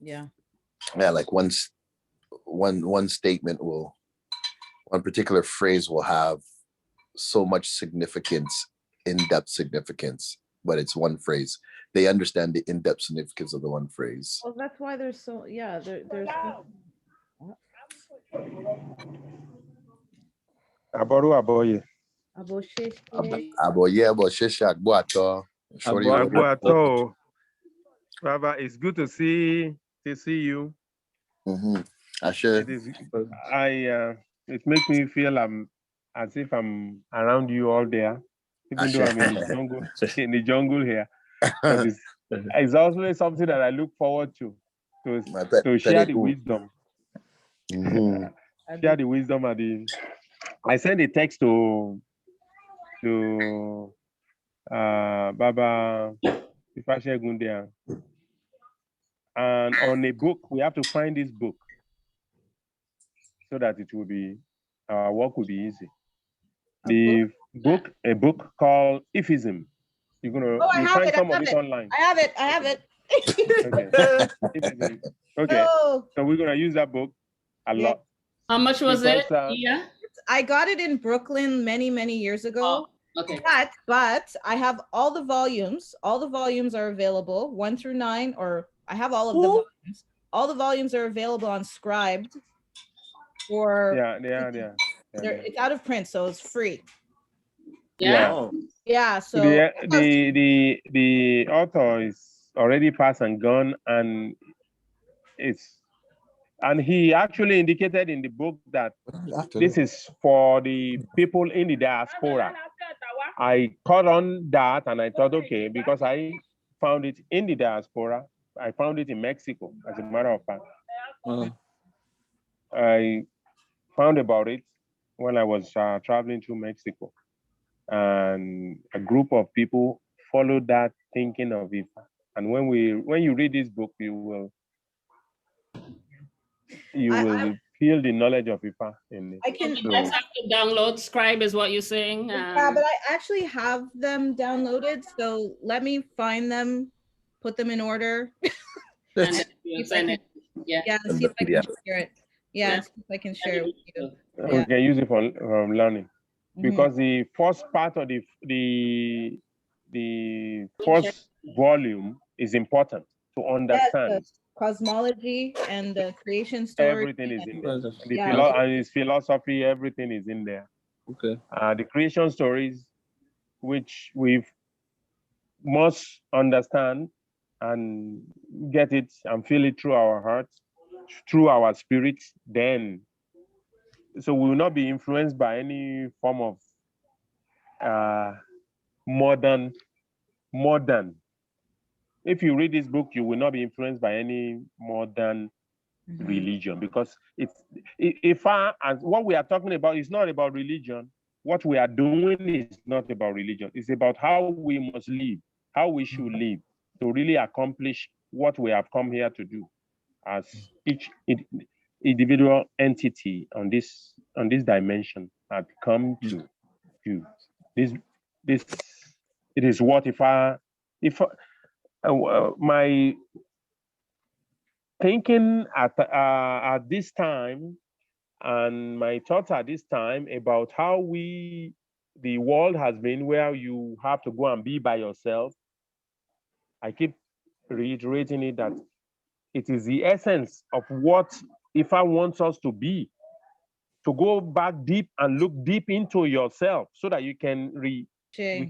Yeah. Yeah, like one statement will, one particular phrase will have so much significance, in-depth significance, but it's one phrase. They understand the in-depth significance of the one phrase. Well, that's why there's so, yeah, there's Aboru aboye. Abosheshe. Aboye, abosheshe, agboato. Shorty Abo- roll. Agbuato. Baba, it's good to see you. Ashe. It is. It makes me feel as if I'm around you all there, even though I'm in the jungle. In the jungle here, but it's also something that I look forward to share the wisdom. Share the wisdom I sent a text to Baba Ifashe Gundia, and on a book we have to find this book so that it will be our work will be easy. A book called Ifism. You're gonna find some of it online. I have it. Okay. Okay. Oh. So we're gonna use that book a lot. How much was it? Yeah. I got it in Brooklyn many years ago. Oh, okay. But I have all the volumes. All the volumes are available, 1 through 9, or I have all of the volumes. All the volumes are available on Scribd. It's out of print, so it's free. Yeah. Yeah. So the author is already passed and gone, and he actually indicated in the book that this is for the people in the diaspora. I caught on that and I thought, okay, because I found it in the diaspora, I found it in Mexico, as a matter of fact. I found about it when I was traveling through Mexico. And a group of people followed that thinking of it. And when you read this book, you will feel the knowledge of Ifa in it. Let's have to download Scribe is what you're saying. Yeah, but I actually have them downloaded, so let me find them, put them in order. And you send it. Yeah, see if I can share it. Yeah, see if I can share it with you. We can use it for learning. Because the first part of the first volume is important to understand. Yes, cosmology and the creation story. Everything is in there. And his philosophy, everything is in there. Okay. The creation stories, which we must understand and get it and feel it through our hearts, through our spirits, then so we will not be influenced by any form of modern. If you read this book, you will not be influenced by any modern religion, because what we are talking about is not about religion. What we are doing is not about religion. It's about how we must live, how we should live to really accomplish what we have come here to do as each individual entity on this dimension had come to do. This it is what my thinking at this time and my thoughts at this time about how the world has been, where you have to go and be by yourself. I keep reiterating it that it is the essence of what Ifa wants us to be, to go back deep and look deep into yourself so that you can we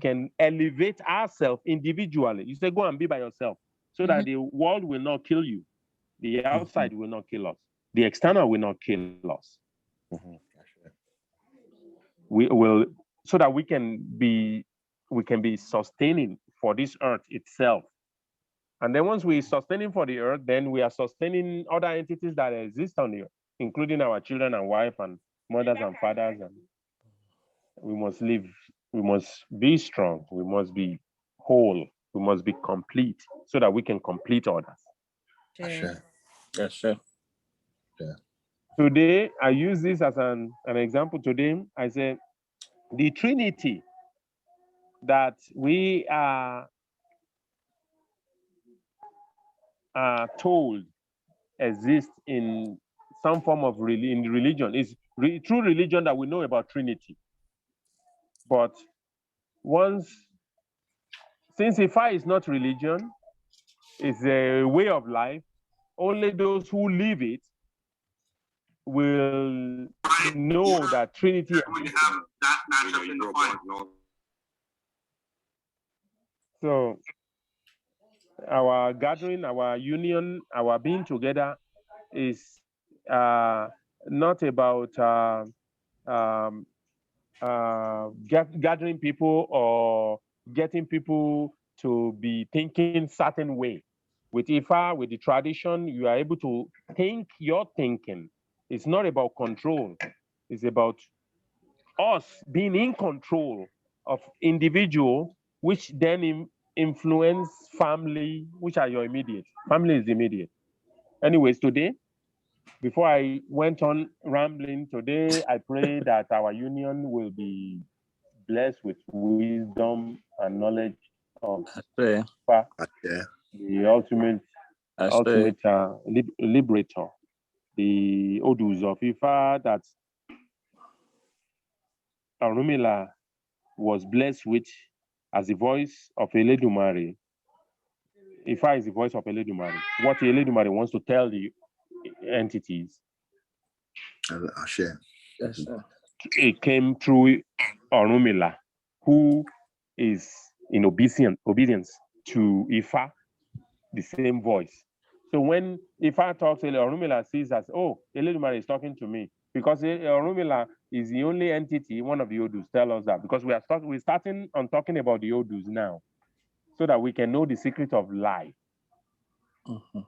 can elevate ourselves individually. You say, go and be by yourself so that the world will not kill you. The outside will not kill us. The external will not kill us. We will, so that we can be sustaining for this earth itself. And then once we're sustaining for the earth, then we are sustaining other entities that exist on the earth, including our children and wife and mothers and fathers. And we must live, we must be strong, we must be whole, we must be complete so that we can complete others. Sure. Yes, sure. Yeah. Today, I use this as an example. Today, I say the Trinity that we are told exists in some form of religion. It's true religion that we know about Trinity. But since Ifa is not religion, it's a way of life, only those who live it will know that Trinity exists. So our gathering, our union, our being together is not about gathering people or getting people to be thinking certain way. With Ifa, with the tradition, you are able to think your thinking. It's not about control. It's about us being in control of individual, which then influence family, which are your immediate. Family is immediate. Anyways, today, before I went on rambling, today I pray that our union will be blessed with wisdom and knowledge of Ashe. the ultimate liberator, the Odus of Ifa that Orunmila was blessed with as the voice of Eledumare. Ifa is the voice of Eledumare. What Eledumare wants to tell the entities, it came through Orunmila, who is in obedience to Ifa, the same voice. So when Ifa talks, Orunmila sees as, oh, Eledumare is talking to me, because Orunmila is the only entity, one of the Odus tell us that, because we're starting on talking about the Odus now, so that we can know the secret of life.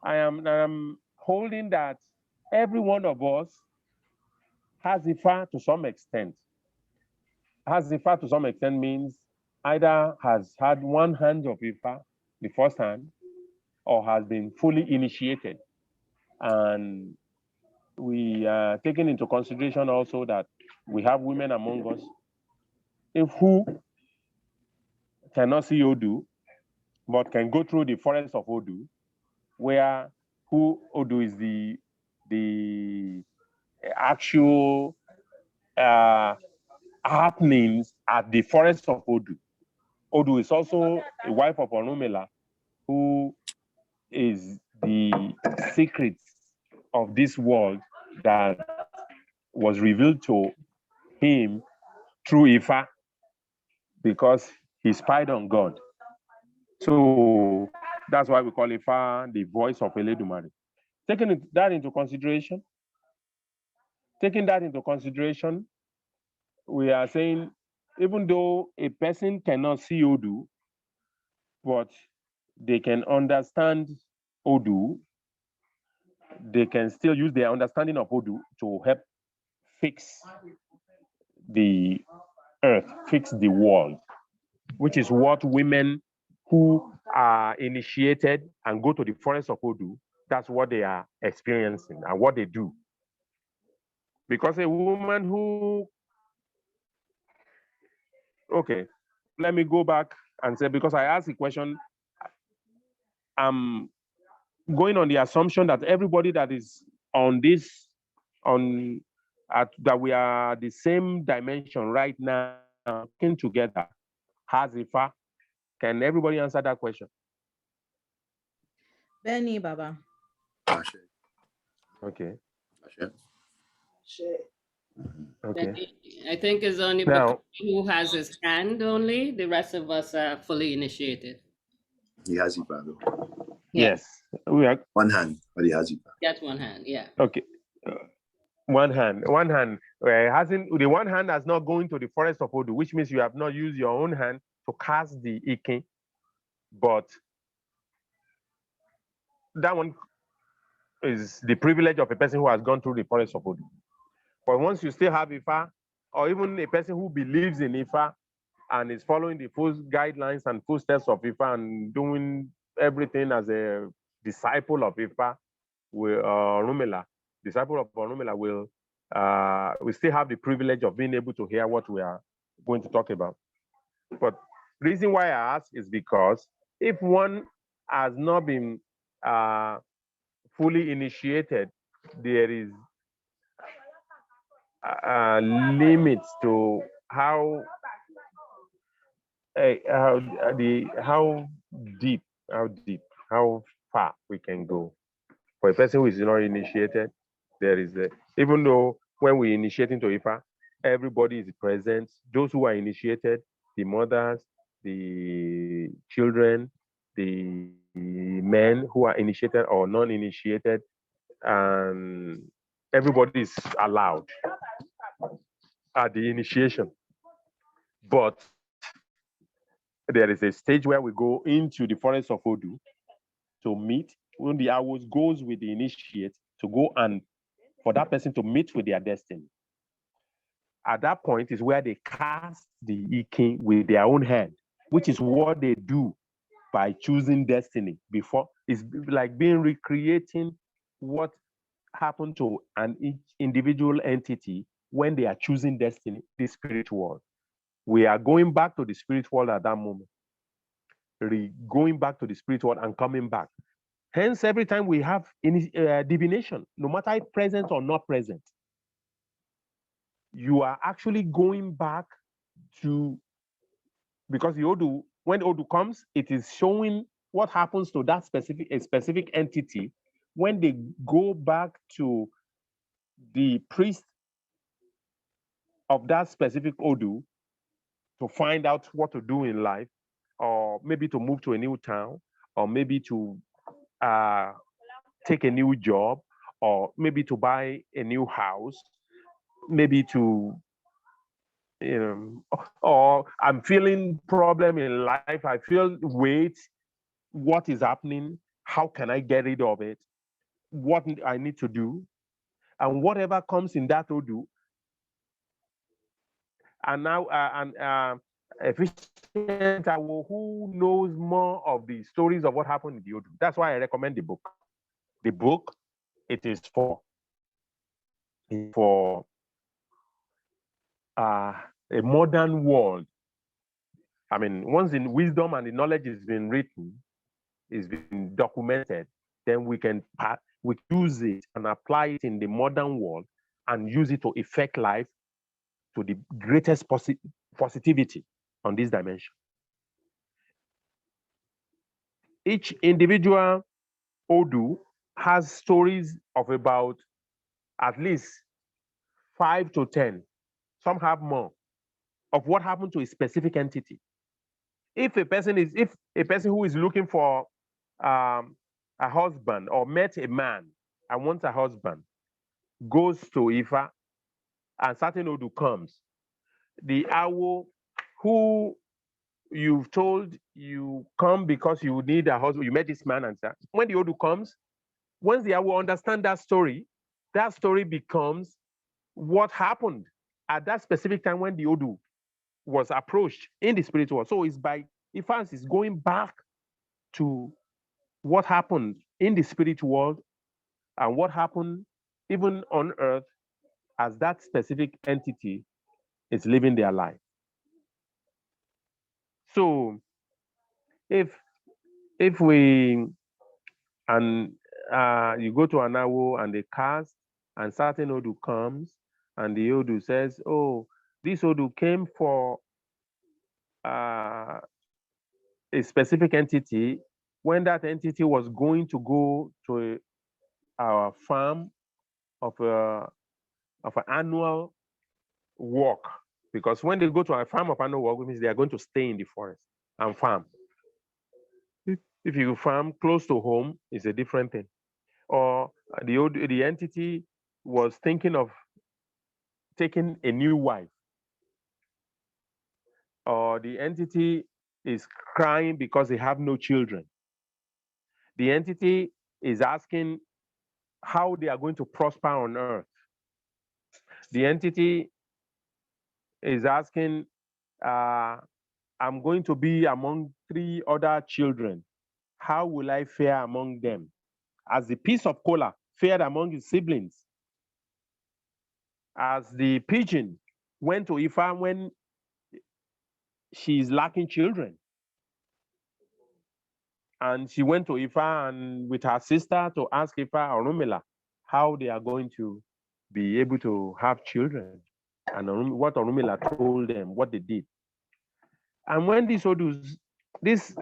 I am holding that every one of us has Ifa to some extent. Has Ifa to some extent means either has had one hand of Ifa, the first hand, or has been fully initiated. And we are taking into consideration also that we have women among us who cannot see Odu, but can go through the forest of Odu, where Odu is the actual happenings at the forest of Odu. Odu is also a wife of Orunmila, who is the secret of this world that was revealed to him through Ifa, because he spied on God. So that's why we call Ifa the voice of Eledumare. Taking that into consideration, we are saying, even though a person cannot see Odu, but they can understand Odu, they can still use their understanding of Odu to help fix the earth, fix the world, which is what women who are initiated and go to the forest of Odu, that's what they are experiencing and what they do. Because a woman who, okay, let me go back and say, because I asked the question, I'm going on the assumption that everybody that is on this, that we are the same dimension right now, working together, has Ifa. Can everybody answer that question? Benny Baba. Okay. Okay. I think it's only now, who has his hand only. The rest of us are fully initiated. He has Ifa though. Yes. We are one hand, but he has Ifa. That's one hand, yeah. Okay. One hand. The one hand has not gone to the forest of Odu, which means you have not used your own hand to cast the Ikin. But that one is the privilege of a person who has gone through the forest of Odu. But once you still have Ifa, or even a person who believes in Ifa and is following the full guidelines and footsteps of Ifa and doing everything as a disciple of Ifa, Orunmila, disciple of Orunmila will still have the privilege of being able to hear what we are going to talk about. But the reason why I ask is because if one has not been fully initiated, there is limits to how how deep, how far we can go. For a person who is not initiated, there is even though when we initiate into Ifa, everybody is present. Those who are initiated, the mothers, the children, the men who are initiated or non-initiated, and everybody is allowed at the initiation. But there is a stage where we go into the forest of Odu to meet, when the Awos goes with the initiate to go and for that person to meet with their destiny. At that point is where they cast the Ikin with their own hand, which is what they do by choosing destiny before. It's like being recreating what happened to an individual entity when they are choosing destiny, the spirit world. We are going back to the spirit world at that moment, going back to the spirit world and coming back. Hence, every time we have divination, no matter if present or not present, you are actually going back to, because the Odu, when Odu comes, it is showing what happens to that specific entity when they go back to the priest of that specific Odu to find out what to do in life, or maybe to move to a new town, or maybe to take a new job, or maybe to buy a new house, maybe to, or I'm feeling problem in life, I feel weight, what is happening, how can I get rid of it, what I need to do, and whatever comes in that Odu. And now, efficient who knows more of the stories of what happened in the Odu. That's why I recommend the book. The book, it is for a modern world. I mean, once the wisdom and the knowledge has been written, is been documented, then we can use it and apply it in the modern world and use it to affect life to the greatest positivity on this dimension. Each individual Odu has stories of about at least 5 to 10, some have more, of what happened to a specific entity. If a person who is looking for a husband or met a man and wants a husband, goes to Ifa, and certain Odu comes, the Awo who you've told you come because you need a husband, you met this man, and when the Odu comes, once the Awo understand that story becomes what happened at that specific time when the Odu was approached in the spiritual world. So it's by Ifans is going back to what happened in the spiritual world and what happened even on earth as that specific entity is living their life. So if we, and you go to an Awo and they cast, and certain Odu comes, and the Odu says, oh, this Odu came for a specific entity when that entity was going to go to our farm of an annual walk. Because when they go to a farm of annual walk, it means they are going to stay in the forest and farm. If you farm close to home, it's a different thing. Or the entity was thinking of taking a new wife. Or the entity is crying because they have no children. The entity is asking how they are going to prosper on earth. The entity is asking, I'm going to be among 3 other children. How will I fare among them? As the piece of cola fared among his siblings. As the pigeon went to Ifa when she is lacking children. And she went to Ifa and with her sister to ask Ifa Orunmila how they are going to be able to have children, and what Orunmila told them, what they did. And when these Odus, this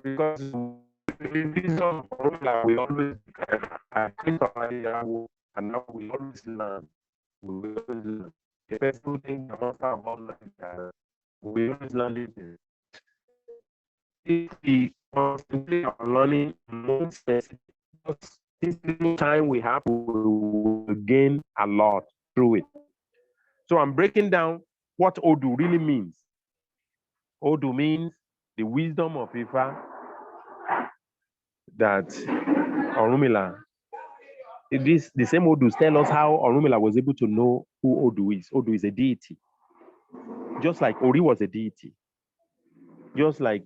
because we always I think and now we always learn. We always learn. The person who thinks about we always learn this. If we concentrate on learning more specific, this little time we have, we will gain a lot through it. So I'm breaking down what Odu really means. Odu means the wisdom of Ifa that Orunmila. The same Odus tell us how Orunmila was able to know who Odu is. Odu is a deity. Just like Ori was a deity. Just like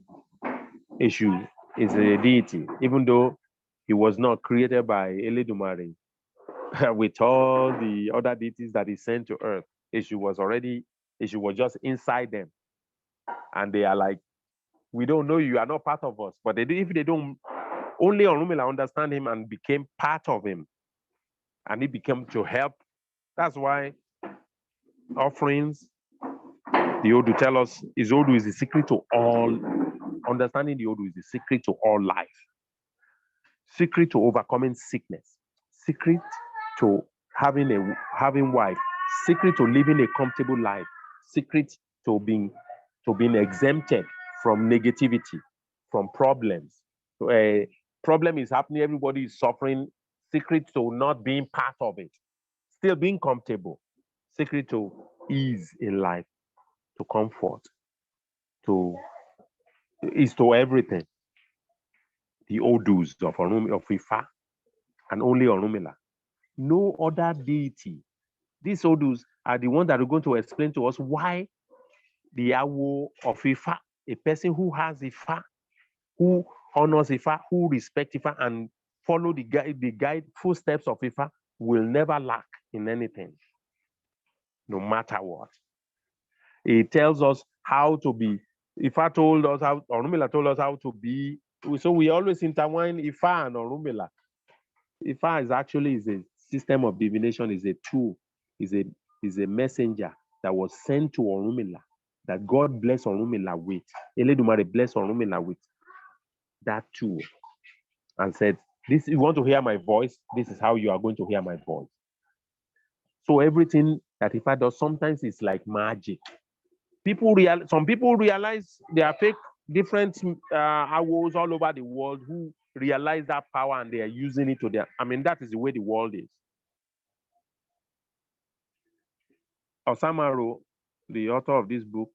Eshu is a deity, even though he was not created by Eledumare. With all the other deities that he sent to earth, Eshu was just inside them. And they are like, we don't know you are not part of us. But if they don't, only Orunmila understand him and became part of him. And he became to help. That's why offerings, the Odu tell us, Odu is the secret to all. Understanding the Odu is the secret to all life. Secret to overcoming sickness. Secret to having wife. Secret to living a comfortable life. Secret to being exempted from negativity, from problems. A problem is happening, everybody is suffering. Secret to not being part of it. Still being comfortable. Secret to ease in life, to comfort, is to everything. The Odus of Ifa and only Orunmila. No other deity. These Odus are the ones that are going to explain to us why the Awo of Ifa, a person who has Ifa, who honors Ifa, who respects Ifa, and follow the guide footsteps of Ifa, will never lack in anything, no matter what. It tells us how to be. Ifa told us how, Orunmila told us how to be. So we always intertwine Ifa and Orunmila. Ifa is actually a system of divination, is a tool, is a messenger that was sent to Orunmila, that God blessed Orunmila with. Eledumare blessed Orunmila with that tool, and said, "This, you want to hear my voice? This is how you are going to hear my voice." So everything that Ifa does sometimes is like magic. Some people realize there are fake different awos all over the world who realize that power and they are using it to their. I mean, that is the way the world is. Osamaro, the author of this book,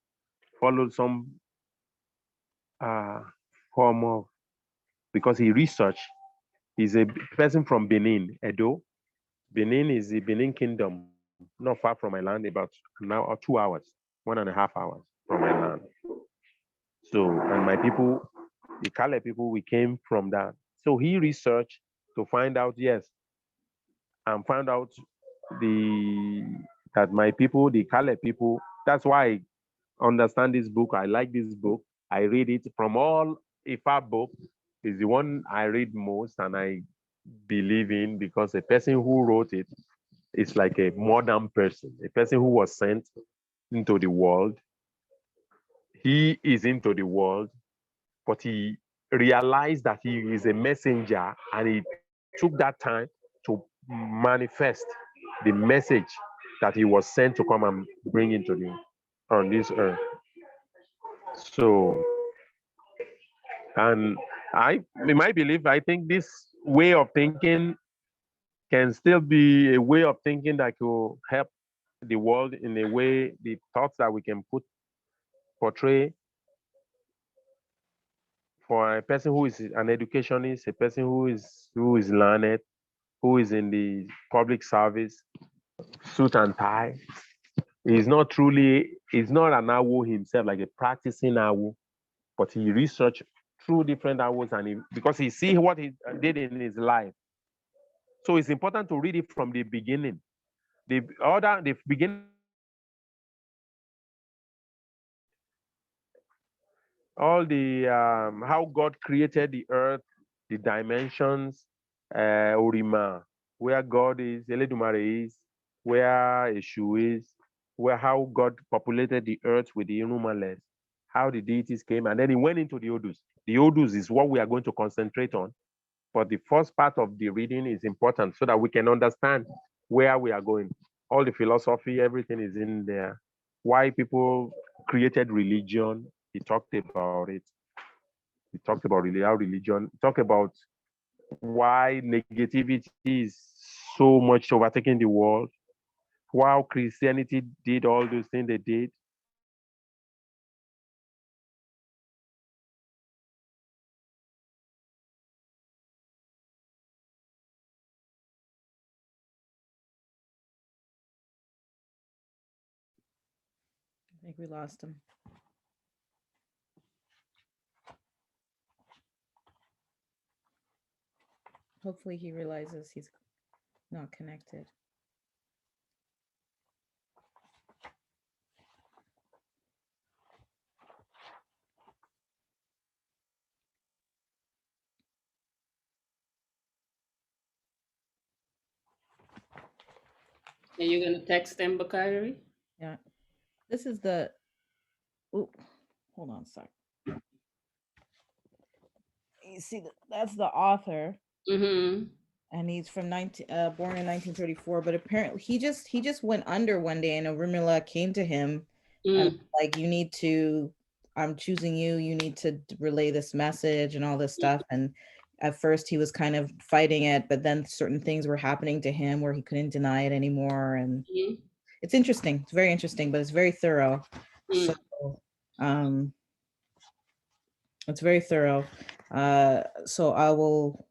followed some form of, because he researched. He's a person from Benin, Edo. Benin is the Benin Kingdom, not far from my land, about now or 2 hours, 1.5 hours from my land. So, and my people, the Kale people, we came from that. So he researched to find out, yes, and found out that my people, the Kale people, that's why I understand this book. I like this book. I read it from all Ifa book is the one I read most and I believe in, because the person who wrote it is like a modern person, a person who was sent into the world. He is into the world, but he realized that he is a messenger, and he took that time to manifest the message that he was sent to come and bring into on this earth. So, and in my belief, I think this way of thinking can still be a way of thinking that will help the world in a way, the thoughts that we can portray for a person who is an educationist, a person who is learned, who is in the public service, suit and tie. He's not an Awo himself, like a practicing Awo, but he researched through different hours because he see what he did in his life. So it's important to read it from the beginning. The beginning, all the how God created the earth, the dimensions, Orima, where God is, Eledumare is, where Eshu is, where how God populated the earth with the Inumales, how the deities came, and then he went into the Odus. The Odus is what we are going to concentrate on. But the first part of the reading is important so that we can understand where we are going. All the philosophy, everything is in there. Why people created religion, he talked about it. He talked about how religion, talk about why negativity is so much overtaking the world, how Christianity did all those things they did. I think we lost him. Hopefully he realizes he's not connected. Are you gonna text them, Bakari? Yeah. This is the, oh, hold on a sec. You see, that's the author. Mm-hmm. And he's from born in 1934, but apparently he just went under one day, and Orunmila came to him and like, you need to, I'm choosing you, you need to relay this message and all this stuff. And at first he was kind of fighting it, but then certain things were happening to him where he couldn't deny it anymore. And it's interesting. It's very interesting, but it's very thorough. So it's very thorough. So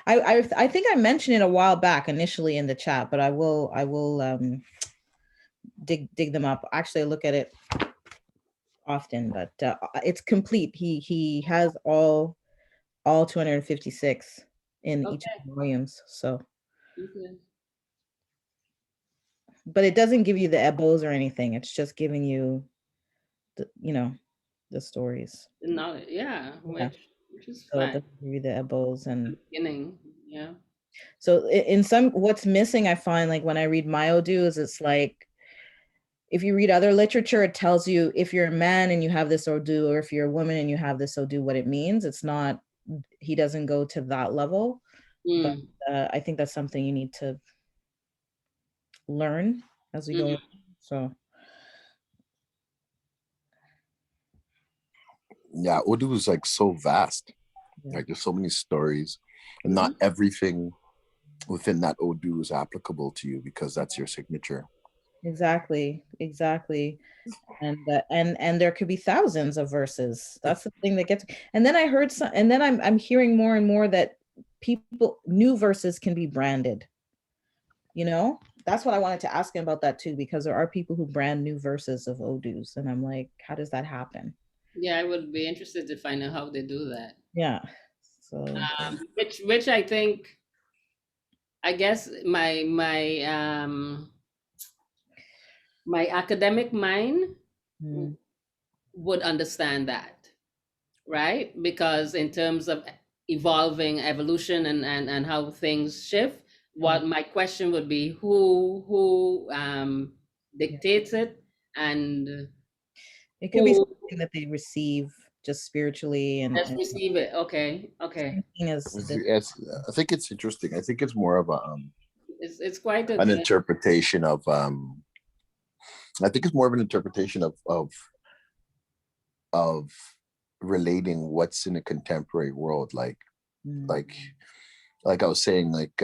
I think I mentioned it a while back initially in the chat, but I will dig them up. Actually, I look at it often, but it's complete. He has all 256 in each of the volumes. So, but it doesn't give you the ebos or anything. It's just giving you the stories. No, yeah. Which is So fine. it doesn't give you the ebos and beginning, yeah. So in some, what's missing, I find, like when I read my Odu, is it's like, if you read other literature, it tells you if you're a man and you have this Odu, or if you're a woman and you have this Odu, what it means. It's not, he doesn't go to that level. But I think that's something you need to learn as we go. So. Yeah, Odu is like so vast. Yeah. Like there's so many stories, and not everything within that Odu is applicable to you because that's your signature. Exactly. And there could be thousands of verses. That's the thing that gets. And then I heard some, and then I'm hearing more and more that new verses can be branded. That's what I wanted to ask him about that too, because there are people who brand new verses of Odus, and I'm like, how does that happen? Yeah, I would be interested to find out how they do that. Yeah. So which I think, I guess my academic mind would understand that, right? Because in terms of evolution and how things shift, what my question would be, who dictates it, and it could be something that they receive just spiritually and receive it. Okay. Yes, I think it's interesting. I think it's more of a it's quite an interpretation of I think it's more of an interpretation of relating what's in a contemporary world, like I was saying, like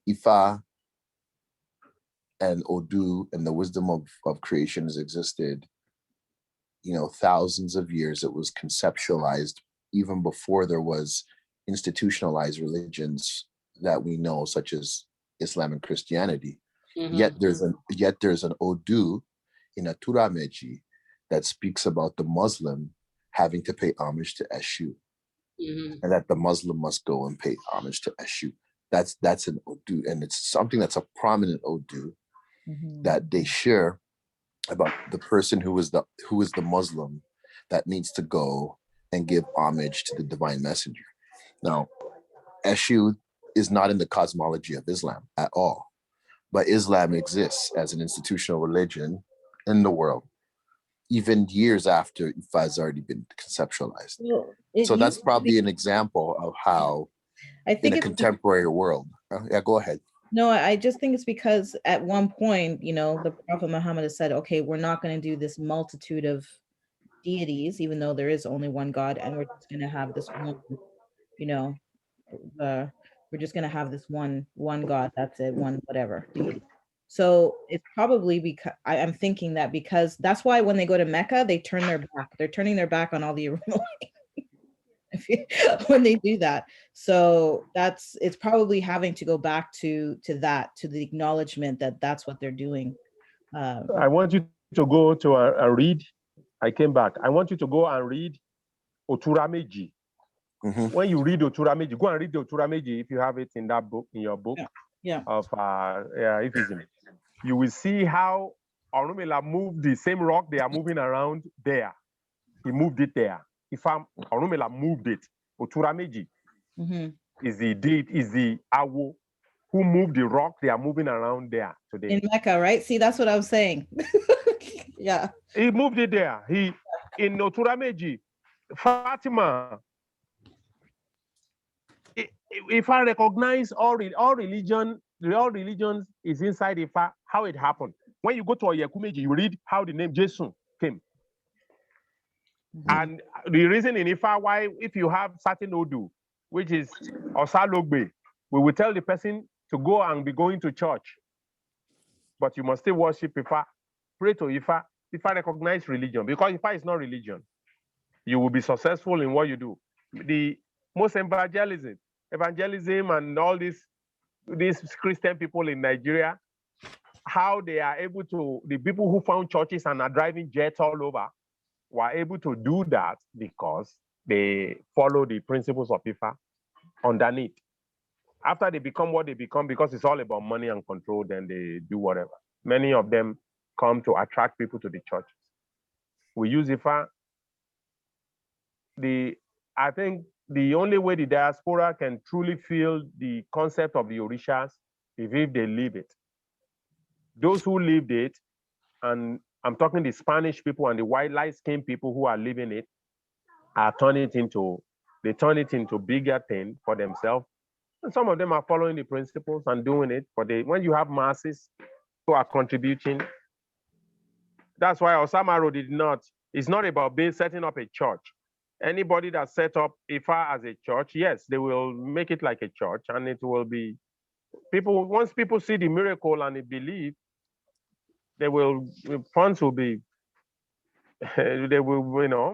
Ifa and Odu and the wisdom of creation has existed, thousands of years. It was conceptualized even before there was institutionalized religions that we know, such as Islam and Christianity. Yet there's an Odu in a Turameji that speaks about the Muslim having to pay homage to Eshu, and that the Muslim must go and pay homage to Eshu. That's an Odu, and it's something that's a prominent Odu that they share about the person who is the Muslim that needs to go and give homage to the divine messenger. Now, Eshu is not in the cosmology of Islam at all, but Islam exists as an institutional religion in the world, even years after Ifa has already been conceptualized. Well, So that's probably an example of how, I think in a contemporary world. Yeah, go ahead. No, I just think it's because at one point, the Prophet Muhammad has said, okay, we're not going to do this multitude of deities, even though there is only one God, and we're just going to have this one, we're just going to have this one God, that's it, one whatever deity. So it's probably because I'm thinking that because that's why when they go to Mecca, they turn their back. They're turning their back on all the when they do that. So it's probably having to go back to the acknowledgement that that's what they're doing. I want you to go to a read. I came back. I want you to go and read Oturameji. When you read Oturameji, go and read the Oturameji if you have it in that book, in your book of Ifism. You will see how Orunmila moved the same rock they are moving around there. He moved it there. Orunmila moved it. Oturameji is the Awo who moved the rock they are moving around there today. In Mecca, right? See, that's what I was saying. Yeah. He moved it there. In Oturameji, Fatima, if I recognize all religions is inside Ifa, how it happened. When you go to Oyekumeji, you read how the name Jesu came. And the reason in Ifa why, if you have certain Odu, which is Osalogbe, we will tell the person to go and be going to church. But you must still worship Ifa, pray to Ifa. Ifa recognize religion, because Ifa is not religion. You will be successful in what you do. The most evangelism and all these Christian people in Nigeria, how they are able to, the people who found churches and are driving jets all over, were able to do that because they follow the principles of Ifa underneath. After they become what they become, because it's all about money and control, then they do whatever. Many of them come to attract people to the churches. We use Ifa. I think the only way the diaspora can truly feel the concept of the Orishas is if they live it. Those who lived it, and I'm talking the Spanish people and the white light-skinned people who are living it, turn it into bigger thing for themselves. And some of them are following the principles and doing it. But when you have masses who are contributing, that's why Osama Road it's not about setting up a church. Anybody that set up Ifa as a church, yes, they will make it like a church, and it will be once people see the miracle and they believe, funds will be,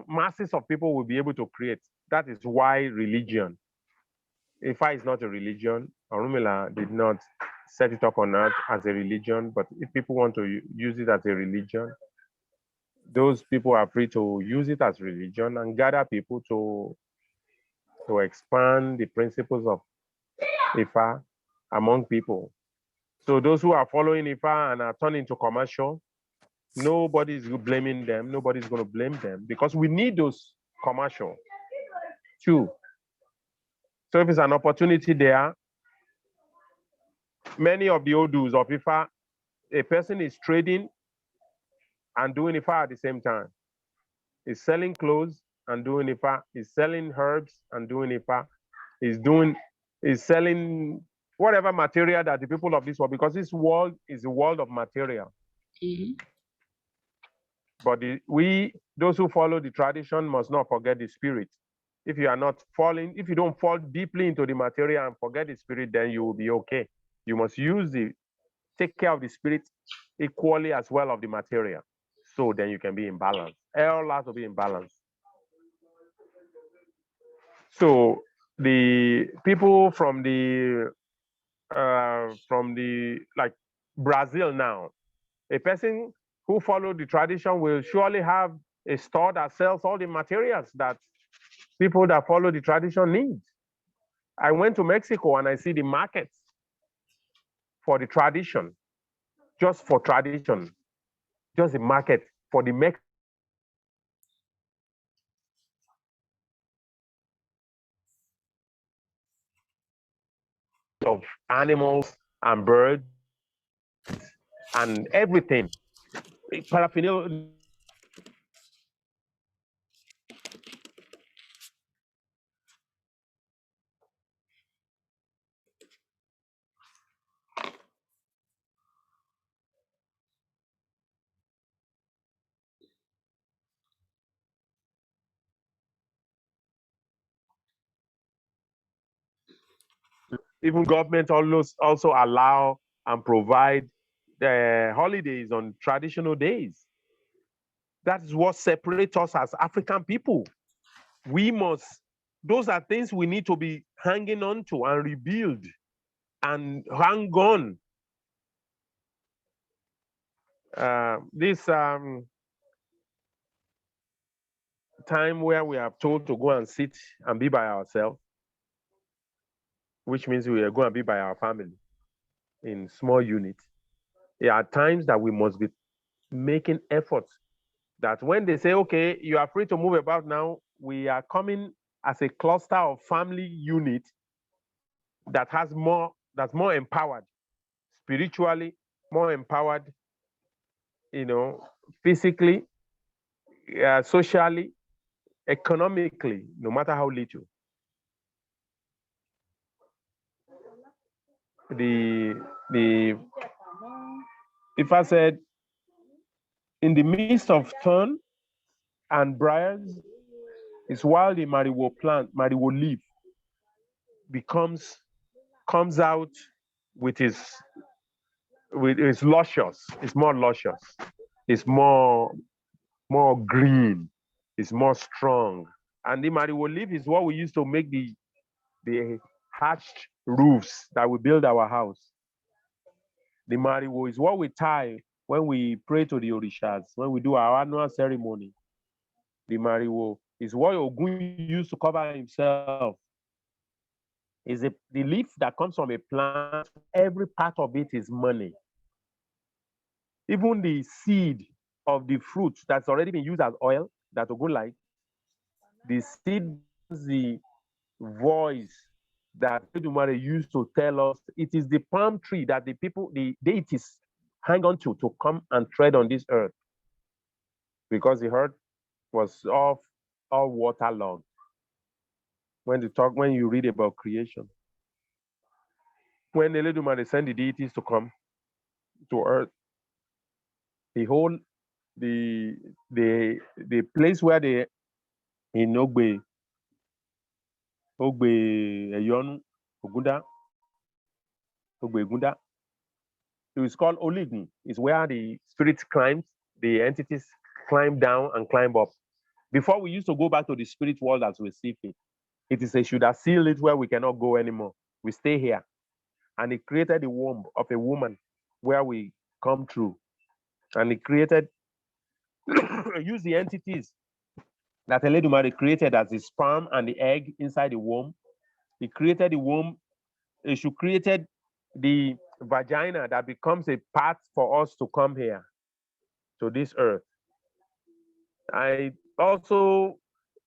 masses of people will be able to create. That is why religion. Ifa is not a religion. Orunmila did not set it up on earth as a religion, but if people want to use it as a religion, those people are free to use it as religion and gather people to expand the principles of Ifa among people. So those who are following Ifa and are turning to commercial, nobody's blaming them. Nobody's going to blame them, because we need those commercial too. So if it's an opportunity there, many of the Odus of Ifa, a person is trading and doing Ifa at the same time. He's selling clothes and doing Ifa. He's selling herbs and doing Ifa. He's selling whatever material that the people of this world, because this world is a world of material. But those who follow the tradition must not forget the spirit. If you don't fall deeply into the material and forget the spirit, then you will be okay. You must take care of the spirit equally as well of the material. So then you can be in balance. All has to be in balance. So the people from like Brazil now, a person who followed the tradition will surely have a store that sells all the materials that people that follow the tradition need. I went to Mexico and I see the markets for the tradition, just for tradition, just the market for the Mexican of animals and birds and everything. Paraphernalia. Even government also allow and provide holidays on traditional days. That is what separates us as African people. Those are things we need to be hanging on to and rebuild and hang on. This time where we are told to go and sit and be by ourselves, which means we are going to be by our family in small units. There are times that we must be making efforts that when they say, okay, you are free to move about now, we are coming as a cluster of family unit that's more empowered spiritually, more empowered, physically, socially, economically, no matter how little. If I said, in the midst of thorn and briars is while the mariwo leaf comes out with its luscious. It's more luscious. It's more green. It's more strong. And the mariwo leaf is what we use to make the hatched roofs that we build our house. The mariwo is what we tie when we pray to the orishas, when we do our annual ceremony. The mariwo is what Ogun used to cover himself. Is the leaf that comes from a plant. Every part of it is money. Even the seed of the fruit that's already been used as oil, that Ogun likes, the seed is the voice that Olodumare used to tell us. It is the palm tree that the deities hang on to come and tread on this earth, because the earth was all waterlogged. When you read about creation, when Olodumare sent the deities to come to earth, the place where they in Ogbe Eyonu, Ogunda, it was called Oligun. It's where the spirits climb, the entities climb down and climb up. Before, we used to go back to the spirit world as we see fit. It is a should have sealed it where we cannot go anymore. We stay here. And it created the womb of a woman where we come through. And it created, use the entities that Olodumare created as the sperm and the egg inside the womb. He created the womb. He created the vagina that becomes a path for us to come here, to this earth. I also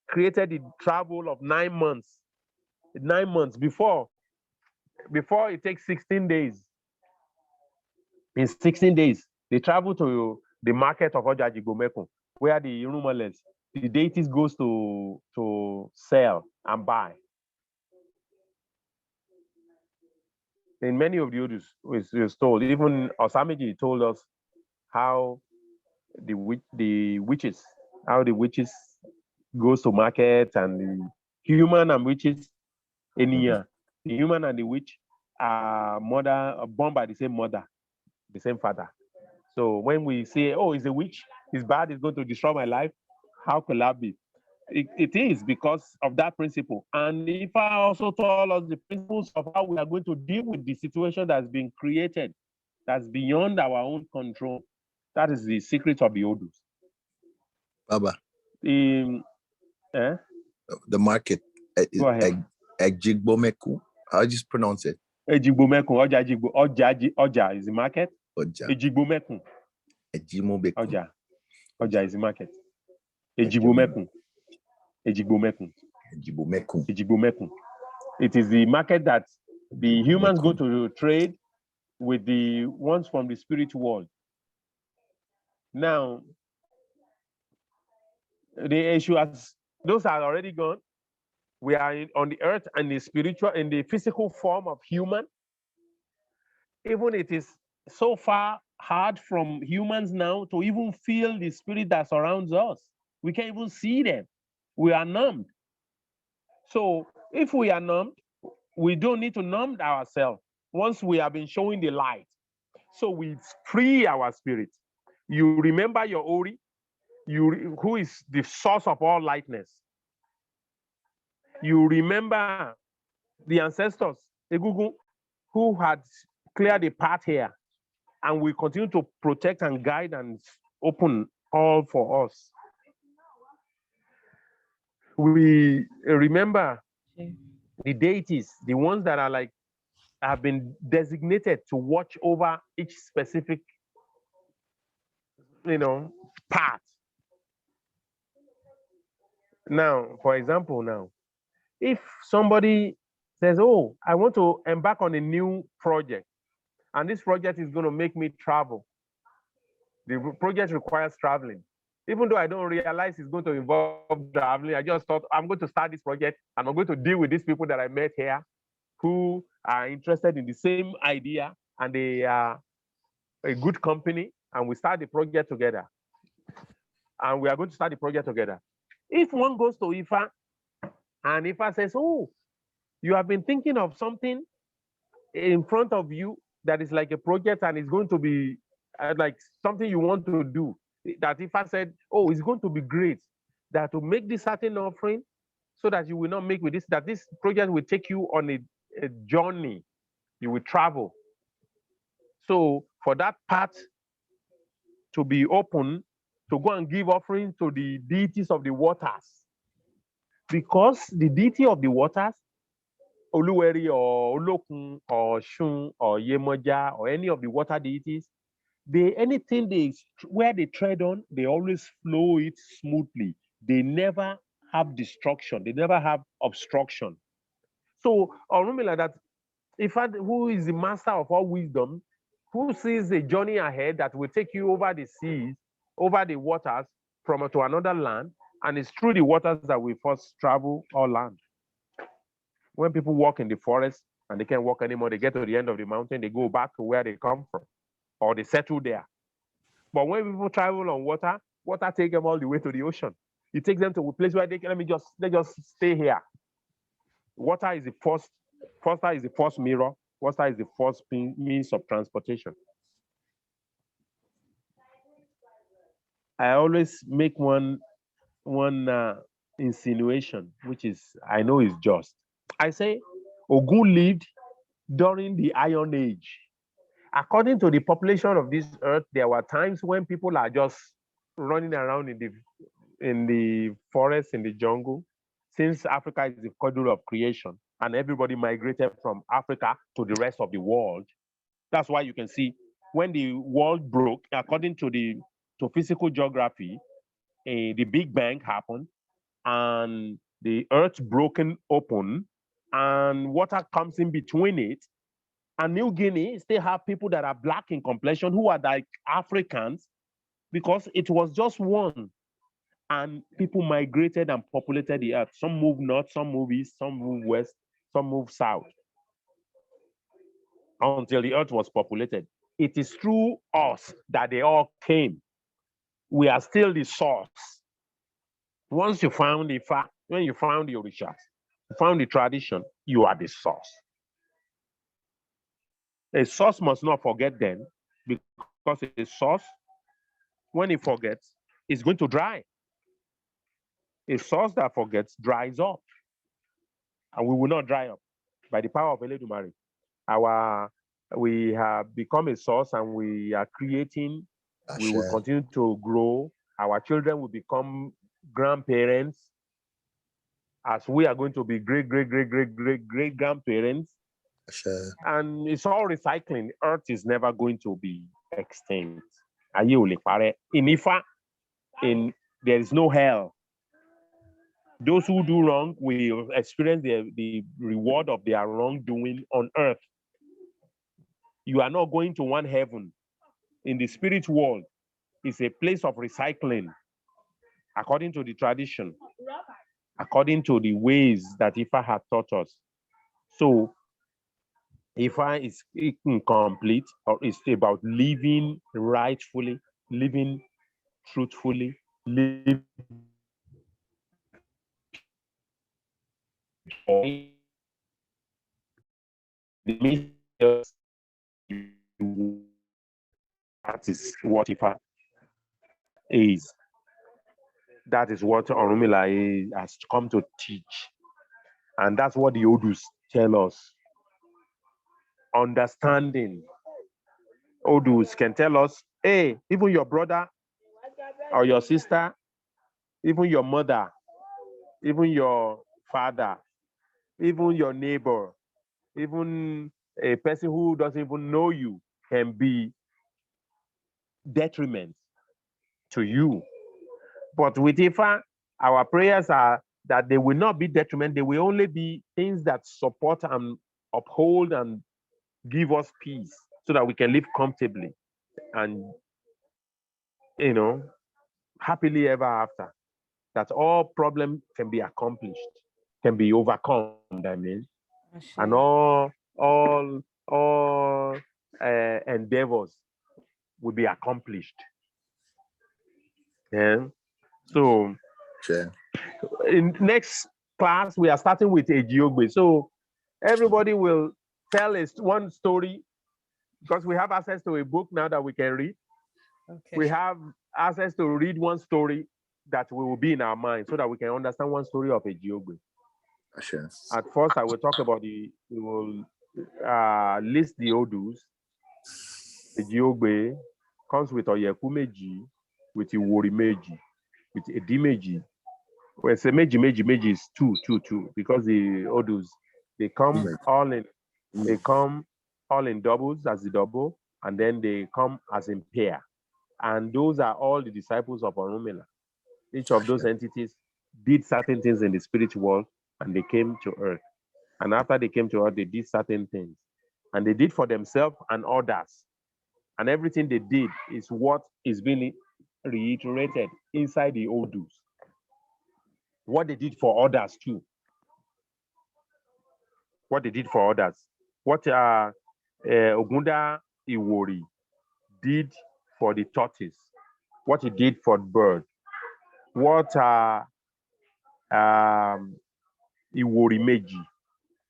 created the travel of 9 months. 9 months before it takes 16 days. In 16 days, they travel to the market of Ojajigbomekun, where the Irumales, the deities goes to sell and buy. In many of the Odus, was told, even Osamiji told us how the witches goes to market, and the human and witches, the human and the witch are born by the same mother, the same father. So when we say, oh, it's a witch, it's bad, it's going to destroy my life, how could that be? It is because of that principle. And if I also told us the principles of how we are going to deal with the situation that's been created, that's beyond our own control, that is the secret of the Odus. Baba, The market. Go ahead. Ejigbomeku. How do you pronounce it? Ejigbomeku. Oja is the market. Oja. Ejigbomeku. Ejimobeku. Oja is the market. Ejigbomeku. Ejigbomeku. Ejigbomeku. Ejigbomeku. It is the market that the humans go to trade with the ones from the spirit world. Now, the issue as those are already gone. We are on the earth and the spiritual, in the physical form of human. Even it is so far hard from humans now to even feel the spirit that surrounds us. We can't even see them. We are numbed. So if we are numbed, we don't need to numb ourselves once we have been showing the light. So we free our spirit. You remember your Ori, who is the source of all lightness. You remember the ancestors, Egungun, who had cleared the path here, and we continue to protect and guide and open all for us. We remember the deities, the ones that are like, have been designated to watch over each specific, path. Now, for example, if somebody says, oh, I want to embark on a new project, and this project is going to make me travel. The project requires traveling. Even though I don't realize it's going to involve traveling, I just thought I'm going to start this project and I'm going to deal with these people that I met here who are interested in the same idea, and they are a good company, and we start the project together. And we are going to start the project together. If one goes to Ifa, and Ifa says, oh, you have been thinking of something in front of you that is like a project and it's going to be like something you want to do, that Ifa said, oh, it's going to be great, that to make this certain offering so that you will not make with this, that this project will take you on a journey, you will travel. So for that path to be open, to go and give offering to the deities of the waters, because the deity of the waters, Oluweri or Olokun or Shun or Yemoja or any of the water deities, where they tread on, they always flow it smoothly. They never have destruction. They never have obstruction. So, Orunmila, that Ifa, who is the master of all wisdom, who sees a journey ahead that will take you over the seas, over the waters, to another land, and it's through the waters that we first travel or land. When people walk in the forest and they can't walk anymore, they get to the end of the mountain, they go back to where they come from, or they settle there. But when people travel on water, water takes them all the way to the ocean. It takes them to a place where they just stay here. Water is the first mirror. Water is the first means of transportation. I always make one insinuation, which is, I know is just. I say, Ogun lived during the Iron Age. According to the population of this earth, there were times when people are just running around in the forest, in the jungle, since Africa is the cradle of creation, and everybody migrated from Africa to the rest of the world. That's why you can see when the world broke, according to physical geography, the Big Bang happened, and the earth broken open, and water comes in between it. And New Guinea still have people that are black in complexion who are like Africans, because it was just one. And people migrated and populated the earth. Some moved north, some moved east, some moved west, some moved south, until the earth was populated. It is through us that they all came. We are still the source. Once you found the fact, when you found the orishas, you found the tradition, you are the source. A source must not forget then, because a source, when it forgets, is going to dry. A source that forgets dries up, and we will not dry up. By the power of Eledumare, we have become a source, and we are creating. We will continue to grow. Our children will become grandparents, as we are going to be great grandparents. And it's all recycling. Earth is never going to be extinct. In Ifa, there is no hell. Those who do wrong will experience the reward of their wrongdoing on earth. You are not going to one heaven. In the spirit world, it's a place of recycling, according to the tradition, according to the ways that Ifa had taught us. So, Ifa is incomplete, or it's about living rightfully, living truthfully, living that is what Ifa is. That is what Orunmila has come to teach. And that's what the Odus tell us. Understanding. Odus can tell us, hey, even your brother or your sister, even your mother, even your father, even your neighbor, even a person who doesn't even know you can be detriment to you. But with Ifa, our prayers are that they will not be detriment, they will only be things that support and uphold and give us peace so that we can live comfortably and, happily ever after. That all problems can be accomplished, can be overcome, and all endeavors will be accomplished. Yeah. So, in next class, we are starting with Ejiogbe. So, everybody will tell us one story, because we have access to a book now that we can read. Okay. We have access to read one story that will be in our mind so that we can understand one story of Ejiogbe. Sure. At first, I will talk about we will list the Odus. Ejiogbe comes with Oyeku Meji, with Iwori Meji, with Edimeji. Well, say Meji is two, because the Odus, they come all in doubles as the double, and then they come as in pair. And those are all the disciples of Orunmila. Each of those entities did certain things in the spiritual world, and they came to earth. And after they came to earth, they did certain things. And they did for themselves and others. And everything they did is what is being reiterated inside the Odus. What they did for others too. What they did for others. What Ogunda Iwori did for the tortoise. What he did for the bird. What Iwori Meji,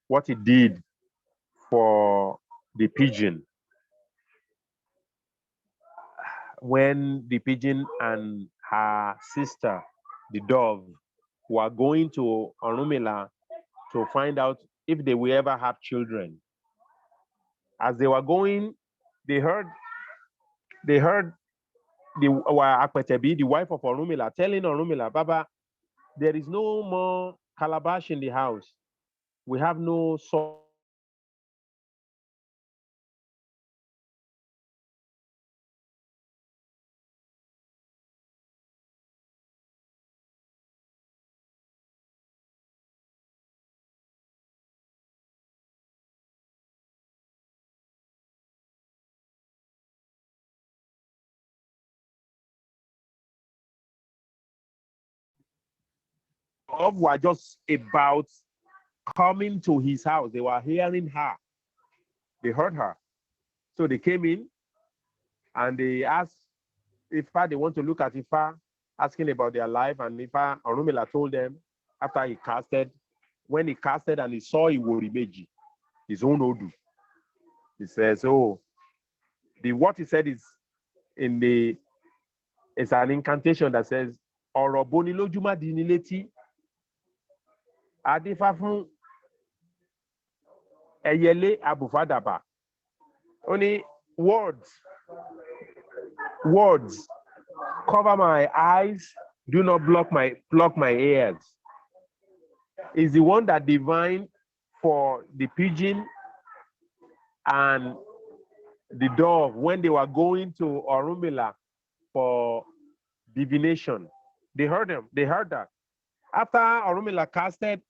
what he did for the pigeon. When the pigeon and her sister, the dove, were going to Orunmila to find out if they will ever have children. As they were going, they heard the Akpetebi, the wife of Orunmila, telling Orunmila, Baba, there is no more calabash in the house. We have no salt. Were just about coming to his house. They were hearing her. They heard her. So they came in and they asked Ifa, they want to look at Ifa, asking about their life. And Ifa, Orunmila told them after he casted, when he casted and he saw Iwori Meji, his own Odu, he says, oh, what he said is it's an incantation that says, Ọ̀rọ̀ boni lójú má di ni létí. Adífá fún ẹyẹlé abùfádàbà. Only words cover my eyes, Do not block my ears. Is the one that divined for the pigeon and the dove when they were going to Orunmila for divination. They heard them. They heard that. After Orunmila casted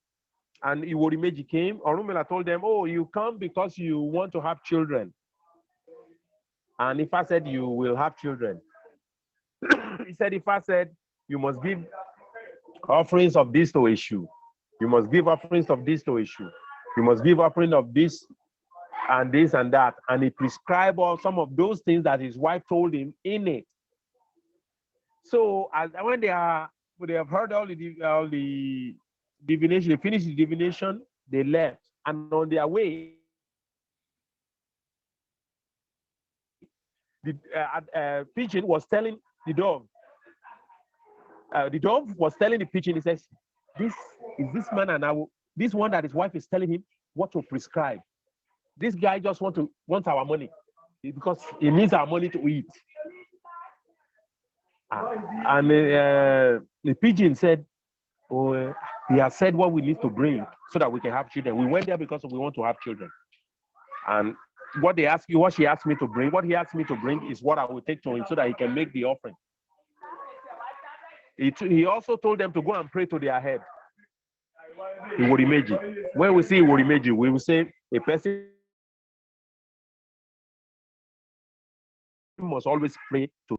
and Iworimeji came, Orunmila told them, oh, you come because you want to have children. And Ifa said, you will have children. He said, Ifa said, you must give offerings of this to Eshu. You must give offerings of this to Eshu. You must give offering of this and this and that. And he prescribed all some of those things that his wife told him in it. So when they have heard all the divination, they finished the divination, they left. And on their way, the pigeon was telling the dove. The dove was telling the pigeon, he says, this is this man and this one that his wife is telling him what to prescribe. This guy just wants our money because he needs our money to eat. And the pigeon said, oh, he has said what we need to bring so that we can have children. We went there because we want to have children. And what he asked me to bring is what I will take to him so that he can make the offering. He also told them to go and pray to their head. Iworimeji. When we see Iworimeji, we will say a person must always pray to.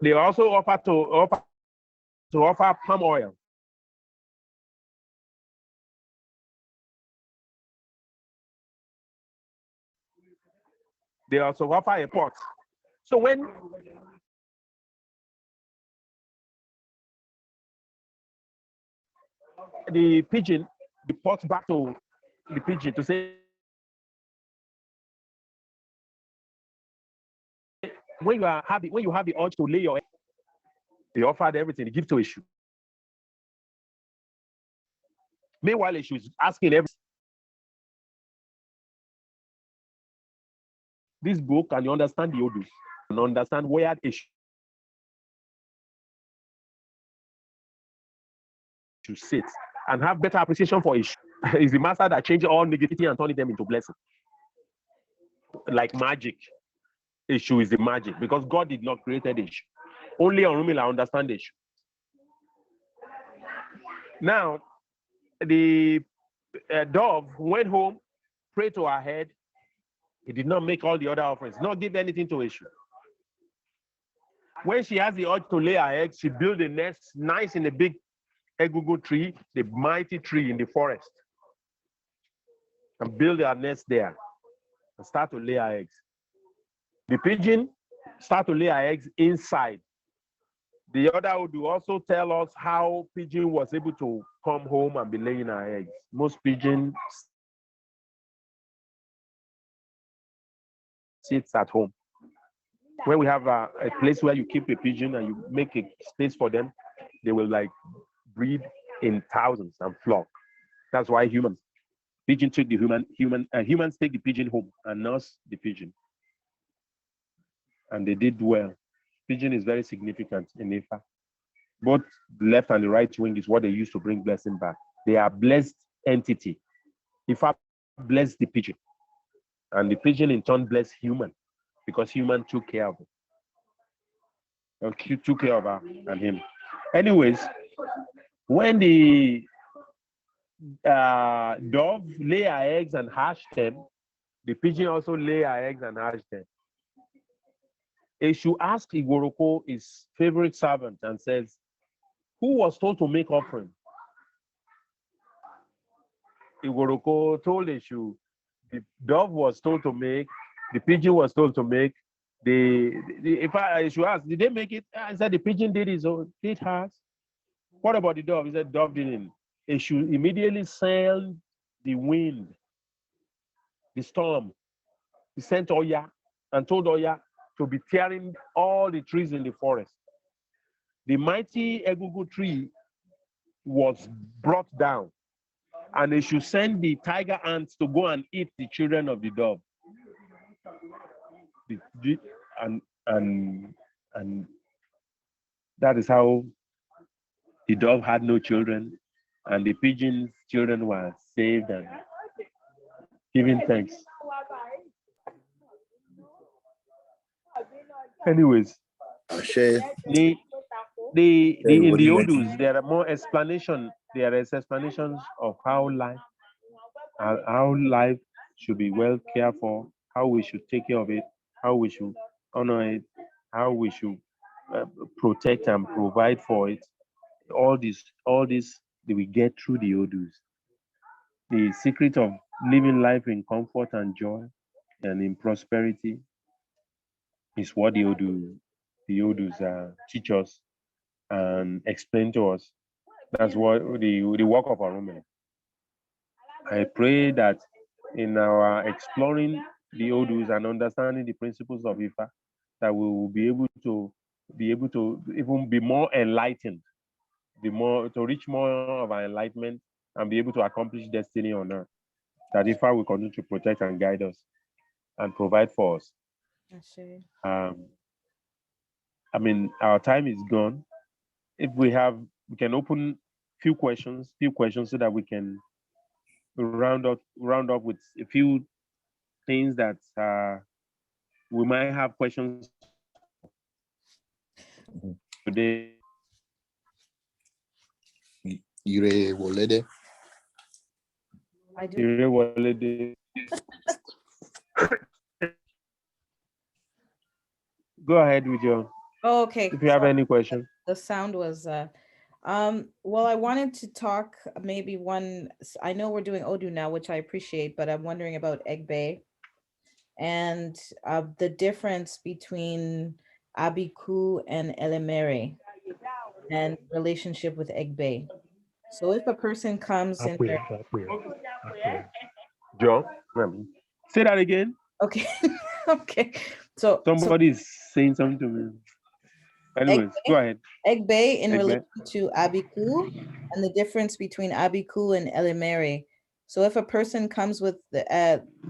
They also offer palm oil. They also offer a pot. So when the pigeon reports back to the pigeon to say, when you have the urge to lay your egg, they offered everything, they give to Eshu. Meanwhile, Eshu is asking everything. This book, and you understand the Odu, and understand where Eshu sits, and have better appreciation for Eshu. Is the master that changes all negativity and turning them into blessing. Like magic. Eshu is the magic because God did not create Eshu. Only Orunmila understand Eshu. Now, the dove went home, prayed to her head. He did not make all the other offerings, not give anything to Eshu. When she has the urge to lay her eggs, she built a nest nice in a big egugu tree, the mighty tree in the forest, and build her nest there and start to lay her eggs. The pigeon start to lay her eggs inside. The other would also tell us how pigeon was able to come home and be laying her eggs. Most pigeons sits at home. When we have a place where you keep a pigeon and you make a space for them, they will like breed in thousands and flock. That's why humans take the humans take the pigeon home and nurse the pigeon. And they did well. Pigeon is very significant in Ifa. Both the left and the right wing is what they use to bring blessing back. They are blessed entity. Ifa blessed the pigeon. And the pigeon in turn blessed human because human took care of it. Took care of her and him. Anyways, when the dove lay her eggs and hatch them, the pigeon also lay her eggs and hatch them. Eshu asked Igoroko, his favorite servant, and says, who was told to make offering? Igoroko told Eshu, the dove was told to make, the pigeon was told to make. If Eshu asked, did they make it? I said the pigeon did his own, did hers. What about the dove? He said dove didn't. Eshu immediately sent the wind, the storm. He sent Oya and told Oya to be tearing all the trees in the forest. The mighty Egugu tree was brought down, and they should send the tiger ants to go and eat the children of the dove. And That is how the dove had no children, and the pigeon's children were saved and giving thanks. Anyways, Ashe. in What do the you Odus, there are more explanation. There is explanations of how life should be well cared for, how we should take care of it, how we should honor it, how we should protect and provide for it. All this that we get through the Odus. The secret of living life in comfort and joy and in prosperity is what the Odus teach us and explain to us. That's what the work of Orunmila. I pray that in our exploring the Odus and understanding the principles of Ifa, that we will be able to even be more enlightened, to reach more of our enlightenment and be able to accomplish destiny on earth. That Ifa will continue to protect and guide us and provide for us. I mean, our time is gone. If we can open few questions so that we can round up with a few things that we might have questions today. Ire Wolede. I do. Ire Wolede. Go ahead with your. Oh, okay. If you have any question. The sound was well, I wanted to talk maybe I know we're doing Odu now, which I appreciate, but I'm wondering about Egbe and the difference between Abiku and Elemere and relationship with Egbe. So if a person comes in there, John, say that again. Okay. Okay. So somebody is saying something to me. Anyways, go ahead. Egbe in relation to Abiku and the difference between Abiku and Elemere. So if a person comes with the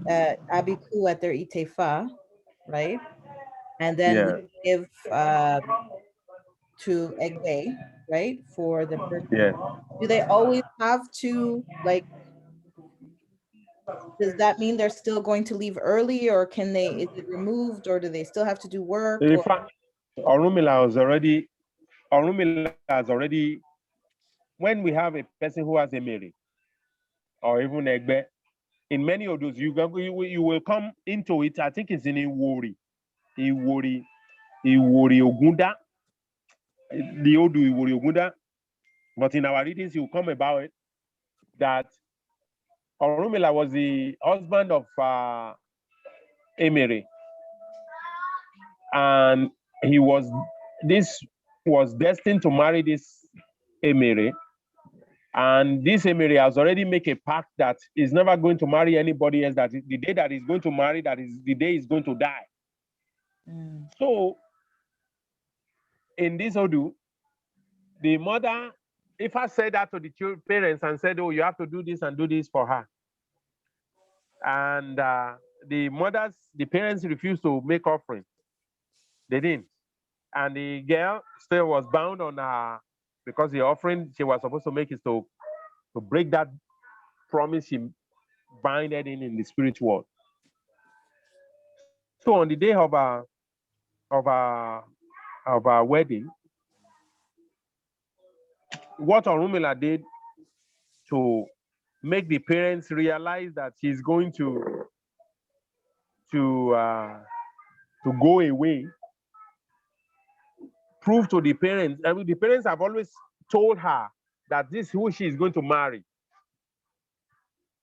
Abiku at their Itefa, right? And then give to Egbe, right? For the person. Yeah. Do they always have to, like, does that mean they're still going to leave early, or is it removed, or do they still have to do work? In fact, Orunmila has already, when we have a person who has a Mary, or even Egbe, in many of those, you will come into it. I think it's in Iwori Ogunda, the Odu Iwori Ogunda. But in our readings, you come about it that Orunmila was the husband of Emere, and this was destined to marry this Emere, and this Emere has already made a pact that he's never going to marry anybody else, that the day that he's going to marry, that is the day he's going to die. So in this Odu, the mother, if I said that to the parents and said, oh, you have to do this and do this for her, and the parents refused to make offering. They didn't. And the girl still was bound on her, because the offering she was supposed to make is to break that promise she binded in the spirit world. So on the day of our wedding, what Orunmila did to make the parents realize that she's going to go away, prove to the parents. I mean, the parents have always told her that this is who she is going to marry.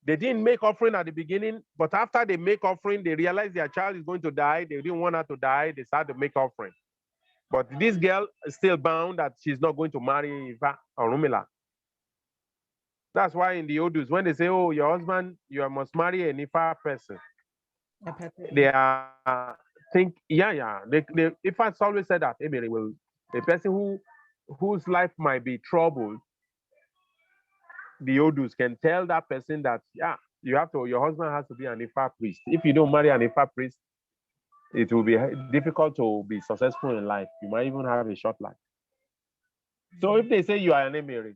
They didn't make offering at the beginning, but after they make offering, they realized their child is going to die. They didn't want her to die. They started to make offering. But this girl is still bound that she's not going to marry Ifa or Orunmila. That's why in the Odus, when they say, oh, your husband, you must marry an Ifa person, they are Ifa always said that, the person whose life might be troubled, the Odus can tell that person that, your husband has to be an Ifa priest. If you don't marry an Ifa priest, it will be difficult to be successful in life. You might even have a short life. So if they say you are an emere,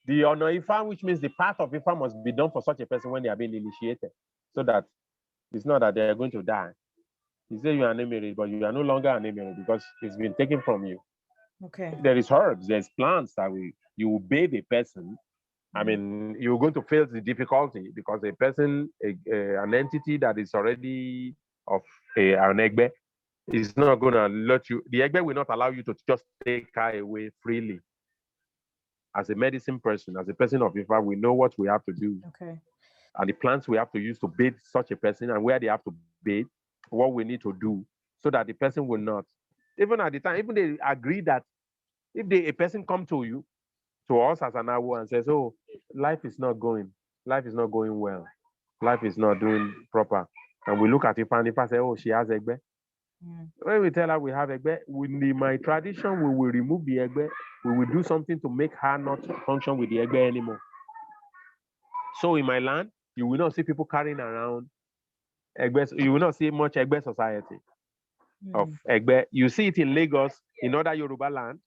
the honor Ifa, which means the path of Ifa must be done for such a person when they are being initiated, so that it's not that they are going to die. You say you are an emere, but you are no longer an emere because it's been taken from you. Okay. There is herbs, there's plants that you will bathe a person. I mean, you're going to face the difficulty because a person, an entity that is already of an egbe, is not going to let you, the egbe will not allow you to just take her away freely. As a medicine person, as a person of Ifa, we know what we have to do. Okay. And the plants we have to use to bathe such a person and where they have to bathe, what we need to do so that the person will not. Even at the time, even they agree that if a person come to you, to us as an awo and says, oh, life is not going well, life is not doing proper. And we look at Ifa and Ifa say, oh, she has egbe. When we tell her we have egbe, in my tradition, we will remove the egbe. We will do something to make her not function with the egbe anymore. So in my land, you will not see people carrying around egbe. You will not see much egbe society of egbe. You see it in Lagos, in other Yoruba land,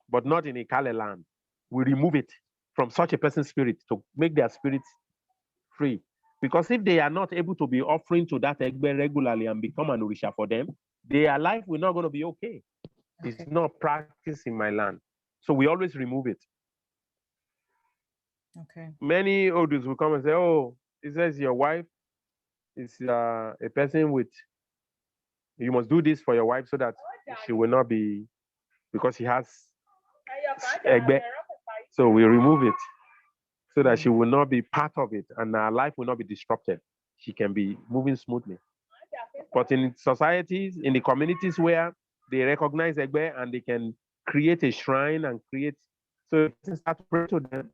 but not in Ikale land. We remove it from such a person's spirit to make their spirits free. Because if they are not able to be offering to that egbe regularly and become an orisha for them, their life will not going to be okay. It's not practiced in my land. So we always remove it. Okay. Many Odus will come and say, oh, it says your wife is a person with, you must do this for your wife so that she will not be, because she has egbe. So we remove it so that she will not be part of it and her life will not be disrupted. She can be moving smoothly. But in societies, in the communities where they recognize egbe and they can create a shrine and create, so they start to pray to them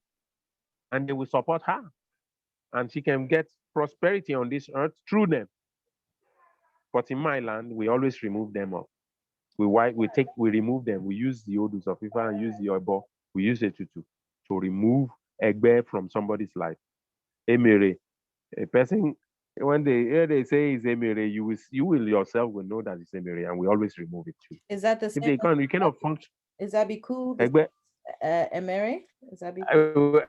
and they will support her. And she can get prosperity on this earth through them. But in my land, we always remove them up. We remove them. We use the odus of Ifa and use the obo. We use it to remove egbe from somebody's life. Emere, a person, when they say it's emere, you will yourself will know that it's emere, and we always remove it too. Is that the same? If they can't, you cannot function. Is that Biku? Egbe. Emere? Is that Biku?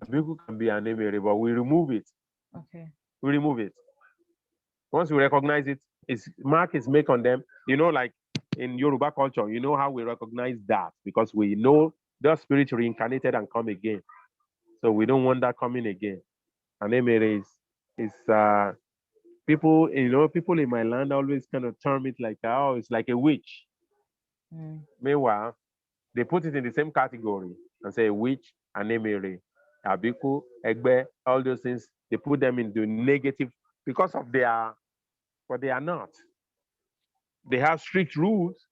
Biku can be an emere, but we remove it. Okay. We remove it. Once we recognize it, mark is made on them. You know, like in Yoruba culture, you know how we recognize that because we know the spirit reincarnated and come again. So we don't want that coming again. And emere is people, people in my land always kind of term it like, oh, it's like a witch. Meanwhile, they put it in the same category and say witch and emere, abiku, egbe, all those things. They put them into negative because of but they are not. They have strict rules.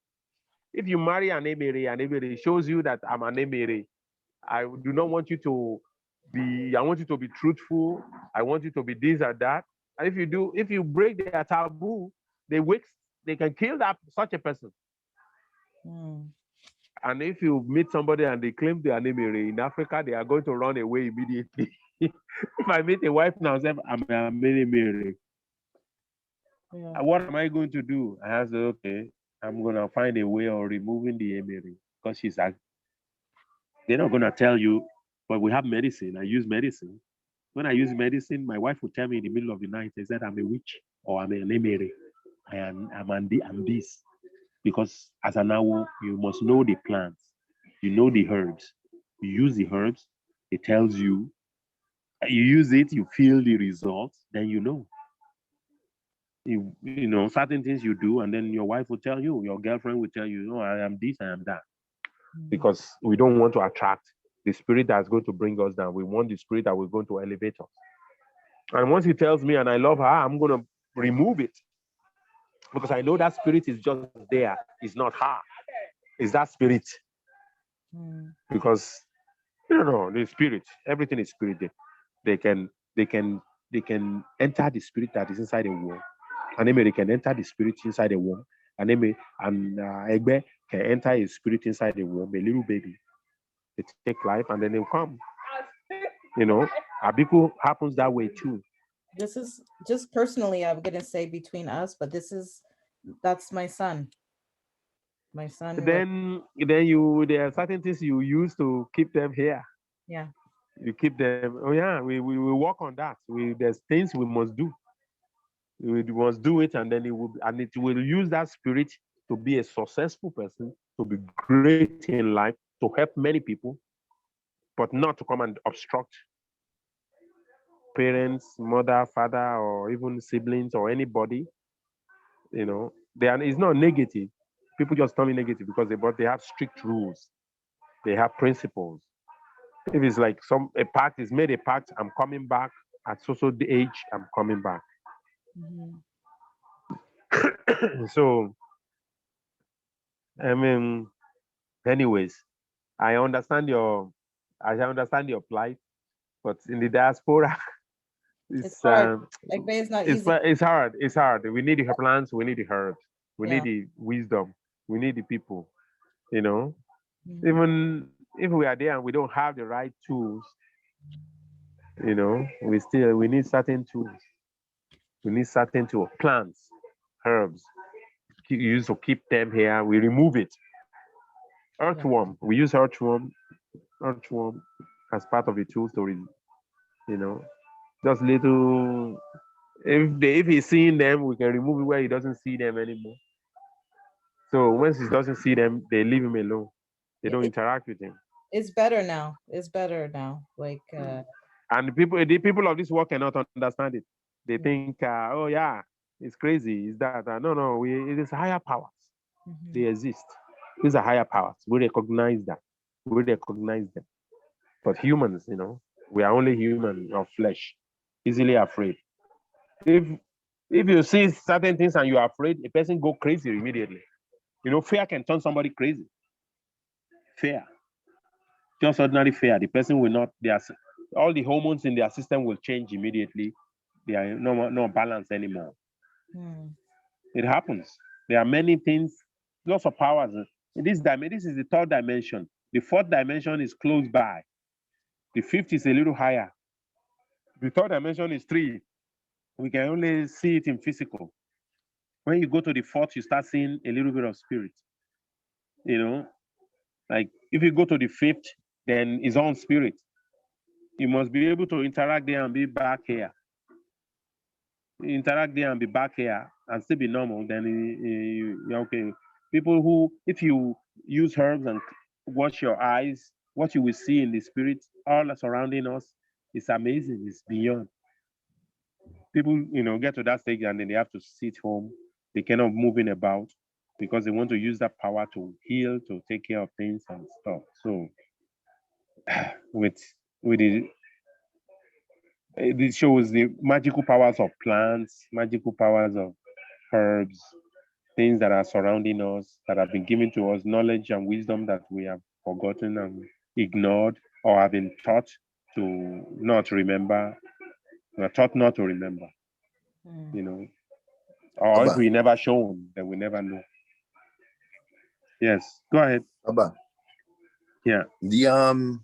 If you marry an emere shows you that I'm an emere. I do not want you to be, I want you to be truthful. I want you to be this or that. And if you break their taboo, they can kill such a person. And if you meet somebody and they claim they are an emere in Africa, they are going to run away immediately. If I meet a wife now, I'm an emere. Yeah. What am I going to do? I have to say, okay, I'm going to find a way of removing the emere because they're not going to tell you, but we have medicine. I use medicine. When I use medicine, my wife will tell me in the middle of the night, is that I'm a witch or I'm an emere. I'm this. Because as an awo, you must know the plants. You know the herbs. You use the herbs. It tells you. You use it, you feel the results, then you know. You know, certain things you do, and then your wife will tell you, your girlfriend will tell you, no, I am this, I am that. Because we don't want to attract the spirit that's going to bring us down. We want the spirit that we're going to elevate us. And once he tells me and I love her, I'm going to remove it. Because I know that spirit is just there. It's not her. It's that spirit. Because, the spirit, everything is spirit. They can enter the spirit that is inside a womb. And they can enter the spirit inside a womb. And Egbe can enter a spirit inside a womb, a little baby. They take life and then they'll come. Abiku happens that way too. This is just personally, I'm going to say between us, but this is That's my son. My son. Then there are certain things you use to keep them here. Yeah. You keep them. Oh yeah, we work on that. There's things we must do. We must do it, and then it will use that spirit to be a successful person, to be great in life, to help many people, but not to come and obstruct parents, mother, father, or even siblings or anybody. You know, it's not negative. People just tell me negative because they have strict rules. They have principles. If it's like a pact is made a pact, I'm coming back at so the age, I'm coming back. Mm-hmm. So, I mean, anyways, I understand your plight, but in the diaspora, it's hard. Like, but it's not easy. It's hard. It's hard. We need the plants. We need the herbs. We need the wisdom. We need the people. You know, even if we are there and we don't have the right tools, you know, we need certain tools. We need certain tools, plants, herbs. Used to keep them here. We remove it. Earthworm. We use earthworm as part of the tool story. You know, just little. If he's seeing them, we can remove it where he doesn't see them anymore. So once he doesn't see them, they leave him alone. They don't interact with him. It's better now. It's better now. Like. And the people of this world cannot understand it. They think, oh yeah, it's crazy. Is that no? It is higher powers. Mm-hmm. They exist. These are higher powers. We recognize that. We recognize them. But humans, you know, we are only human of flesh, easily afraid. If you see certain things and you are afraid, a person go crazy immediately. You know, fear can turn somebody crazy. Fear, just ordinary fear. The person will not. All the hormones in their system will change immediately. They are no balance anymore. It happens. There are many things, lots of powers. This is the third dimension. The fourth dimension is close by. The fifth is a little higher. The third dimension is 3. We can only see it in physical. When you go to the fourth, you start seeing a little bit of spirit. You know, like if you go to the fifth, then it's on spirit. You must be able to interact there and be back here. Interact there and be back here and still be normal, then you're okay. People who, if you use herbs and watch your eyes, what you will see in the spirit, all surrounding us, is amazing. It's beyond. People, you know, get to that stage and then they have to sit home. They cannot move in about because they want to use that power to heal, to take care of things and stuff. So, this shows the magical powers of plants, magical powers of herbs, things that are surrounding us, that have been given to us, knowledge and wisdom that we have forgotten and ignored or have been taught to not remember. We are taught not to remember, you know. Or if we never shown, then we never know. Yes, go ahead. Abba. Yeah. The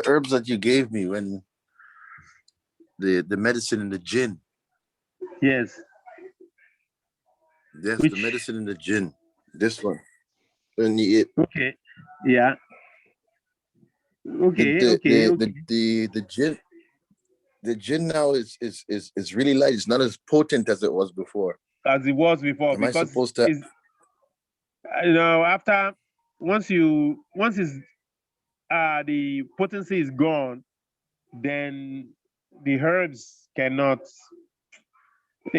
herbs that you gave me when the medicine in the gin. Yes. Yes, the medicine in the gin. This one. Okay. Yeah. Okay. The gin. The gin now is really light. It's not as potent as it was before. As it was before. Am I supposed to? You know, once the potency is gone, then the herbs they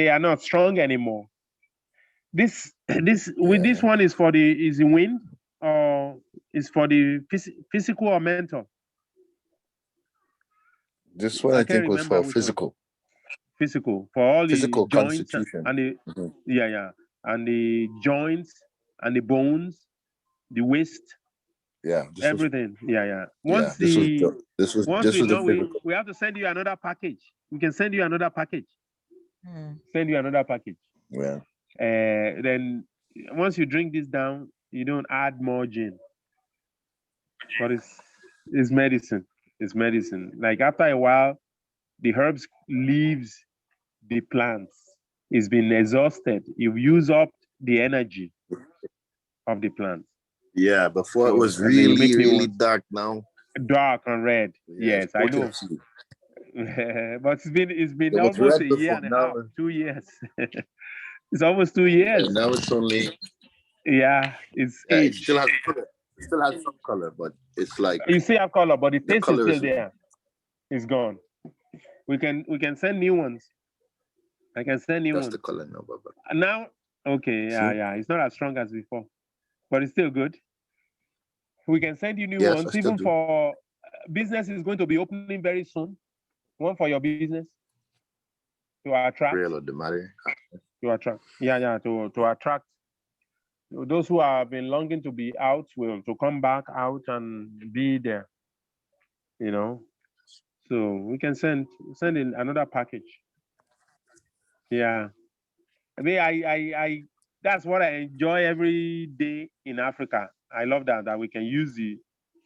are not strong anymore. This one is for the wind, or is for the physical or mental? This one I think was for physical. Physical, for all physical the joints constitution. And the and the joints and the bones, the waist. Yeah, everything. Once this was we have to send you another package. We can send you another package. Send you another package. Yeah. Then once you drink this down, you don't add more gin. But it's medicine. It's medicine. Like after a while, the herbs leaves the plants. It's been exhausted. You've used up the energy of the plant. Yeah, before it So, was and then you make really, new really ones. dark now. Dark and red. Yeah, Yes, I know. potency. But it's been It was almost red a year before, and a now, half, 2 years. It's almost 2 years. now it's only, Yeah, it's yeah, it age. still has color. It still has some color, but it's like You see have color, but the the taste is color still is there. It's gone. We can send new ones. I can send new that's ones. the color now, Baba. And now, okay, See? yeah. It's not as strong as before, but it's still good. We can send you new Yes, I ones, still even do. for business is going to be opening very soon. One for your business to attract. Real or the matter. To attract. Yeah, to attract those who have been longing to be out will to come back out and be there. You know, so we can send in another package. Yeah, I mean, I that's what I enjoy every day in Africa. I love that we can use the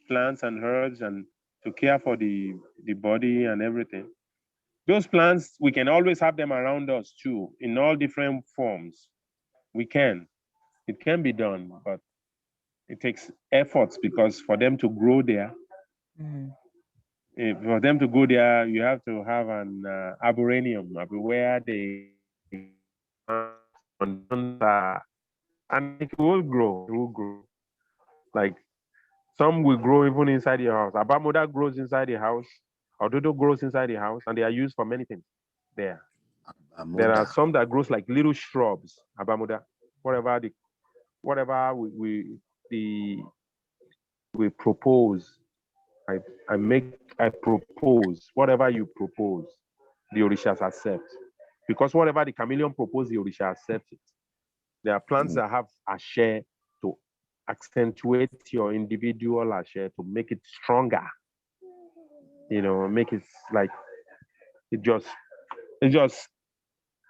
plants and herbs and to care for the body and everything. Those plants we can always have them around us too in all different forms. We can. It can be done, but it takes efforts because for them to grow there, for them to go there, you have to have an arboretum where they and it will grow. It will grow. Like some will grow even inside your house. Abamoda grows inside the house. Ododo grows inside the house, and they are used for many things. There are some that grows like little shrubs. Abamoda, whatever we propose. I propose whatever you propose, the Orishas accept. Because whatever the chameleon proposes, the Orisha accepts it. There are plants that have a share to accentuate your individual share to make it stronger. Make it like it just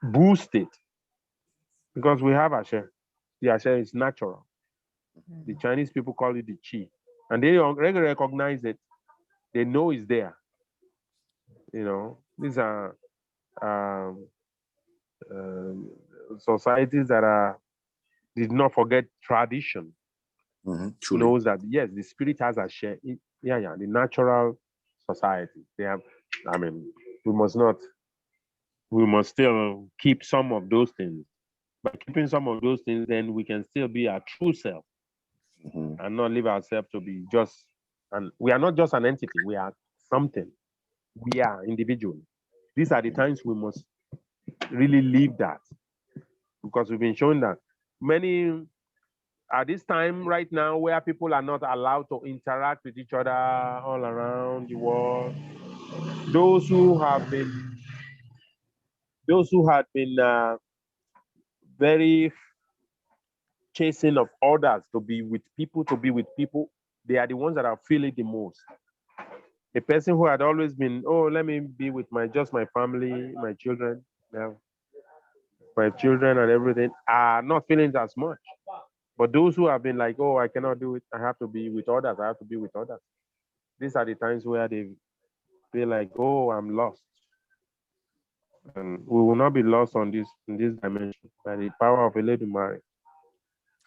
boost it. Because we have a share. The share is natural. The Chinese people call it the chi. And they recognize it. They know it's there. These are societies that did not forget tradition. Knows that yes, the spirit has a share. The natural society. They have. I mean, we must still keep some of those things. By keeping some of those things, then we can still be our true self and not leave ourselves to be just. And we are not just an entity. We are something. We are individual. These are the times we must really live that, because we've been shown that many at this time right now where people are not allowed to interact with each other all around the world, those who had been very chasing of others to be with people, they are the ones that are feeling the most. A person who had always been, oh, let me be with my family, my children, my children and everything, are not feeling it as much. But those who have been like, oh, I cannot do it, I have to be with others, these are the times where they feel like, oh, I'm lost. And we will not be lost in this dimension by the power of Eledumare.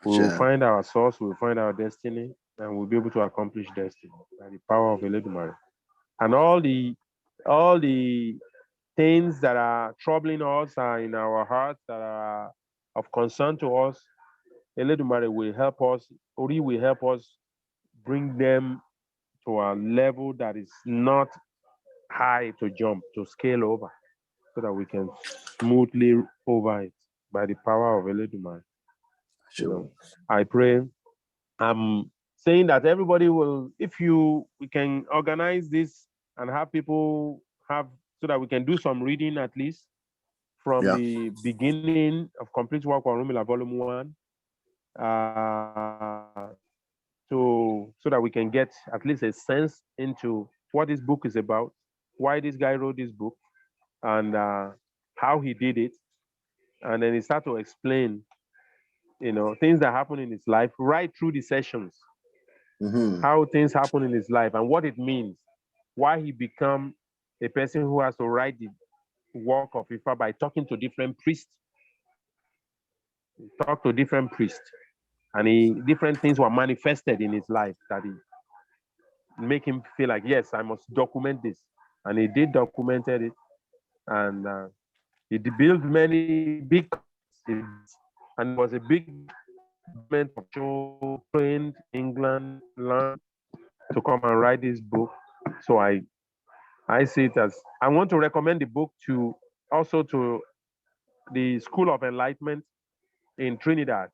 We will find our source, we will find our destiny, and we'll be able to accomplish destiny by the power of Eledumare. And all the things that are troubling us are in our hearts, that are of concern to us, Eledumare will help us, Ori will help us bring them to a level that is not high to jump, to scale over, so that we can smoothly over it by the power of Eledumare. I pray. I'm saying that everybody will, we can organize this and have people so that we can do some reading at least from the beginning of Complete Work on Orunmila Volume 1, so that we can get at least a sense into what this book is about, why this guy wrote this book, and how he did it. And then he start to explain, things that happen in his life right through the sessions, how things happen in his life and what it means, why he become a person who has to write the work of Ifa by talking to different priests, talked to different priests, and different things were manifested in his life that he make him feel like, yes, I must document this. And he did documented it, and he built many big, and it was a big movement of show trained England learned to come and write this book. So I see it as, I want to recommend the book to the School of Enlightenment in Trinidad,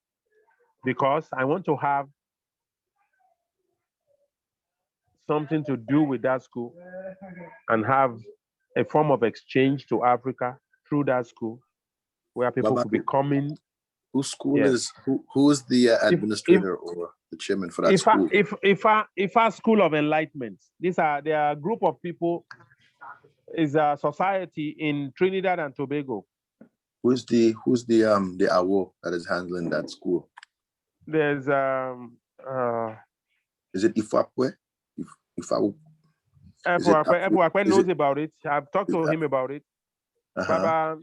because I want to have something to do with that school and have a form of exchange to Africa through that school, where people could be coming. Whose school is who is the administrator or the chairman for that school? If our School of Enlightenment, they are a group of people, is a society in Trinidad and Tobago. Who's the AWO that is handling that school? There's is it Ifapwe? Ifapwe knows about it. I've talked to him about it. Baba,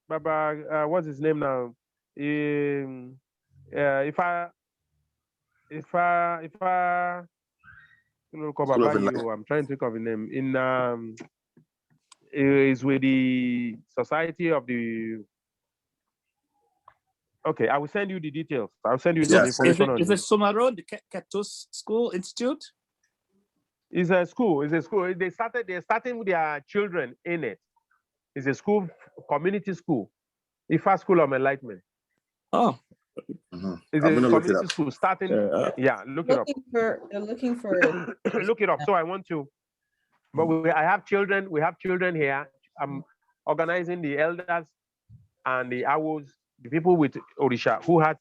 Baba, what's his name now? If I I'm trying to think of his name. Is with the Society of the. Okay, I will send you the details. I'll send you the information. Is it Somaro, the Ketos School Institute? It's a school. It's a school. They're starting with their children in it. It's a school, community school. Ifa School of Enlightenment. Oh. It's a community school starting. Look it up. They're looking for. Look it up. So I want to. But I have children. We have children here. I'm organizing the elders and the AWOs, the people with Orisha who had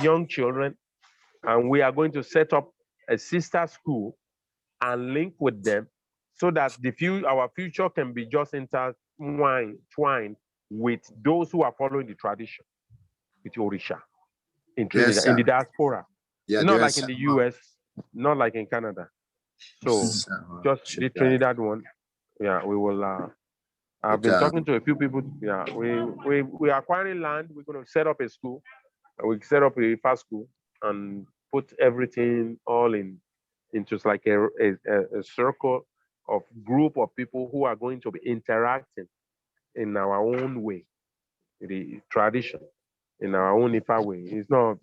young children, and we are going to set up a sister school and link with them, so that our future can be just intertwined with those who are following the tradition with Orisha in Trinidad, in the diaspora. Not like in the US, not like in Canada. So just the Trinidad one. Yeah, we will. I've been talking to a few people. Yeah, we are acquiring land. We're going to set up a school. We set up a fast school and put everything all into like a circle of group of people who are going to be interacting in our own way, the tradition, in our own Ifa way. It's not,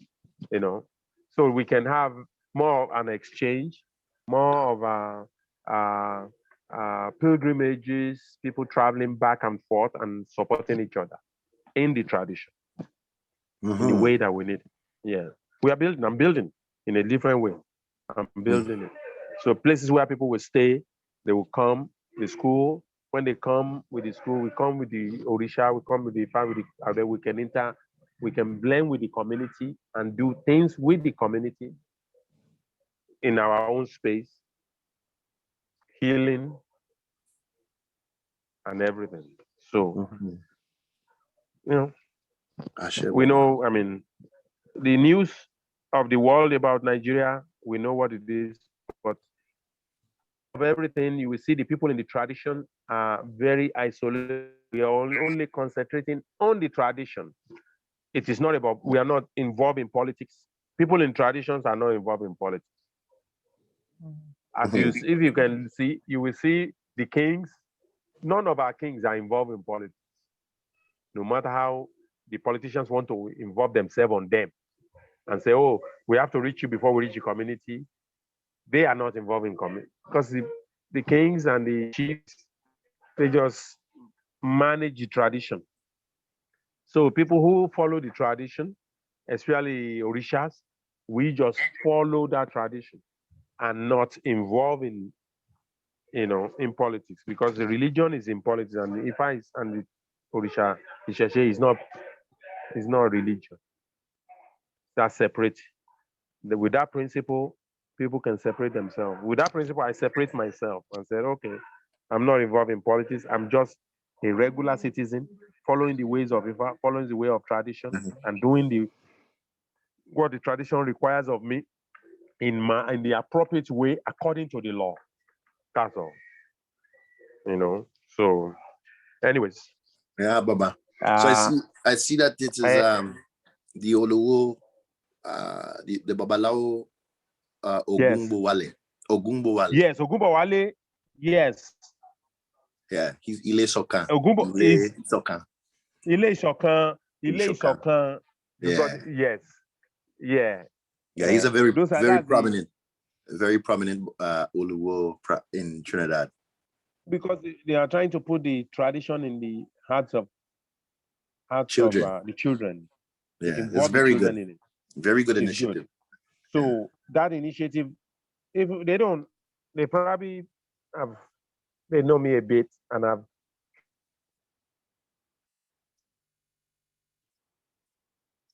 so we can have more of an exchange, more of pilgrimages, people traveling back and forth and supporting each other in the tradition, in the way that we need. Yeah, we are building. I'm building in a different way. I'm building it. So places where people will stay, they will come, the school. When they come with the school, we come with the Orisha, we come with the family, then we can blend with the community and do things with the community in our own space, healing and everything. So, we know, I mean, the news of the world about Nigeria, we know what it is, but of everything, you will see the people in the tradition are very isolated. We are only concentrating on the tradition. It is not about, we are not involved in politics. People in traditions are not involved in politics. If you can see, you will see the kings. None of our kings are involved in politics. No matter how the politicians want to involve themselves on them and say, oh, we have to reach you before we reach the community. They are not involved in community because the kings and the chiefs, they just manage the tradition. So people who follow the tradition, especially Orishas, we just follow that tradition and not involved in, in politics, because the religion is in politics, and the Ifa and the Orisha, the Sheshe is not religion. That's separate. With that principle, people can separate themselves. With that principle, I separate myself and said, okay, I'm not involved in politics. I'm just a regular citizen, following the ways of Ifa, following the way of tradition, and doing what the tradition requires of me in the appropriate way according to the law. That's all. So anyways. Yeah, Baba. So I see that it is I- the Olowo, the Babalao, Yes. Ogunbowale. Ogunbowale. Yes, Ogunbowale. Yes. Yeah, he's Ile Sokan. Ogumbo is Ile Sokan. Ile Isokan. Ile Isokan. Isokan. Yeah. Yes. Yeah. Yeah, he's a very Those are- very that's the- prominent Oluwo in Trinidad. because they are trying to put the tradition in the hearts of Children. the children. Yeah, it's Involve the very children good. in it. Very good It's initiative. good. So that initiative, if they don't, they probably they know me a bit and I've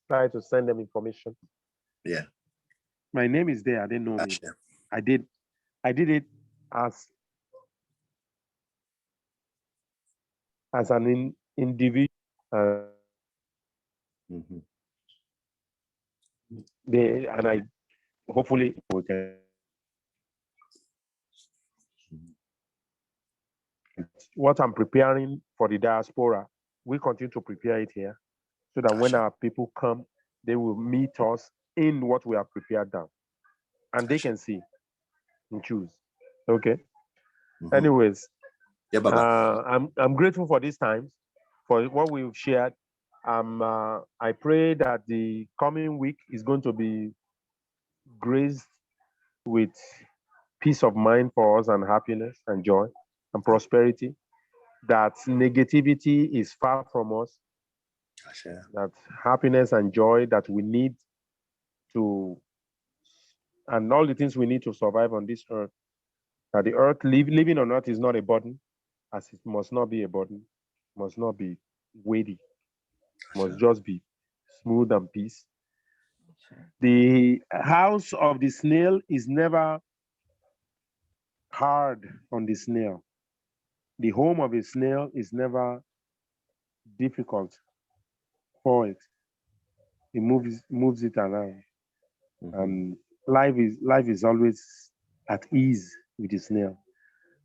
tried to send them information. Yeah. My name is there. They know me. Gotcha. I did it as an individual. Mhm. And I hopefully we can. What I'm preparing for the diaspora, we continue to prepare it here, so that when our people come, they will meet us in what we have prepared down, and they can see and choose. Okay. Mhm. Anyways, Yeah, Baba. I'm grateful for these times, for what we've shared. I pray that the coming week is going to be graced with peace of mind for us, and happiness and joy and prosperity. That negativity is far from us. Gotcha. That happiness and joy that we need to, and all the things we need to survive on this earth. That the earth, living on earth is not a burden, as it must not be a burden, must not be weighty, must just be smooth and peace. The house of the snail is never hard on the snail. The home of a snail is never difficult for it. It moves it around. Mhm. And life is always at ease with the snail.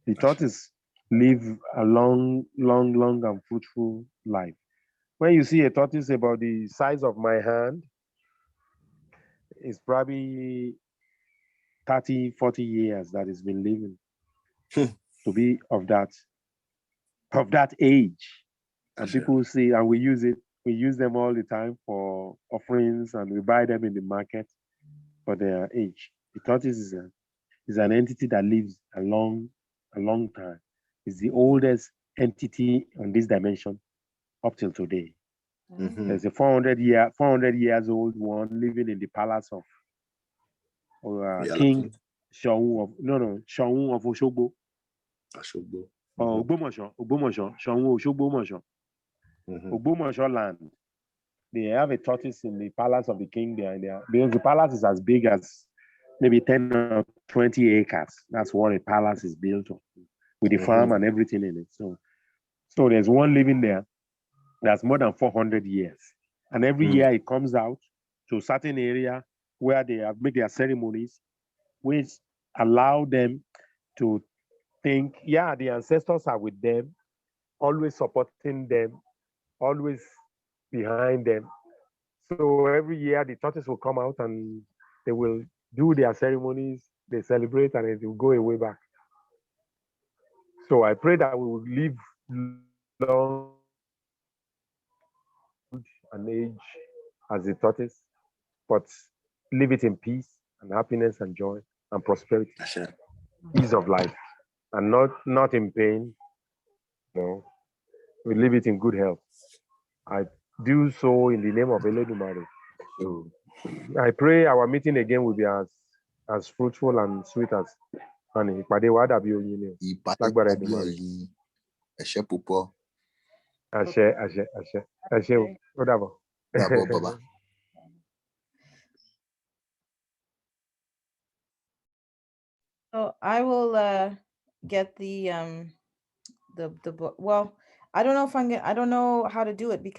The tortoise live a long and fruitful life. When you see a tortoise about the size of my hand, it's probably 30, 40 years that it's been living to be of that age. And people see, and we use them all the time for offerings, and we buy them in the market for their age. The tortoise is an entity that lives a long time. It's the oldest entity on this dimension up till today. Mhm. There's a 400 years old one living in the palace of King Shaun of Oshogbo. Ashogbo. Ogbomoso, Shaun Oshogbo. Mhm. Ogbomoso land. They have a tortoise in the palace of the king behind there, because the palace is as big as maybe 10 or 20 acres. That's what a palace is built on, with the farm and everything in it. So there's one living there that's more than 400 years. And every year it comes out to a certain area where they have made their ceremonies, which allow them to think, yeah, the ancestors are with them, always supporting them, always behind them. So every year the tortoise will come out and they will do their ceremonies, they celebrate, and it will go away back. So I pray that we will live long and age as a tortoise, but live it in peace and happiness and joy and prosperity, ease of life, and not in pain. We live it in good health. I do so in the name of Eledumare. So I pray our meeting again will be as fruitful and sweet as honey. Ìpàdé wa dàbí oyin ni o. Lágbára Èdùmàrè. Ẹ̀ṣẹ́ púpọ̀. Àṣẹ o. Ó dàbọ̀. Dàbọ̀, Baba. So I will get the book. Well, I don't know how to do it because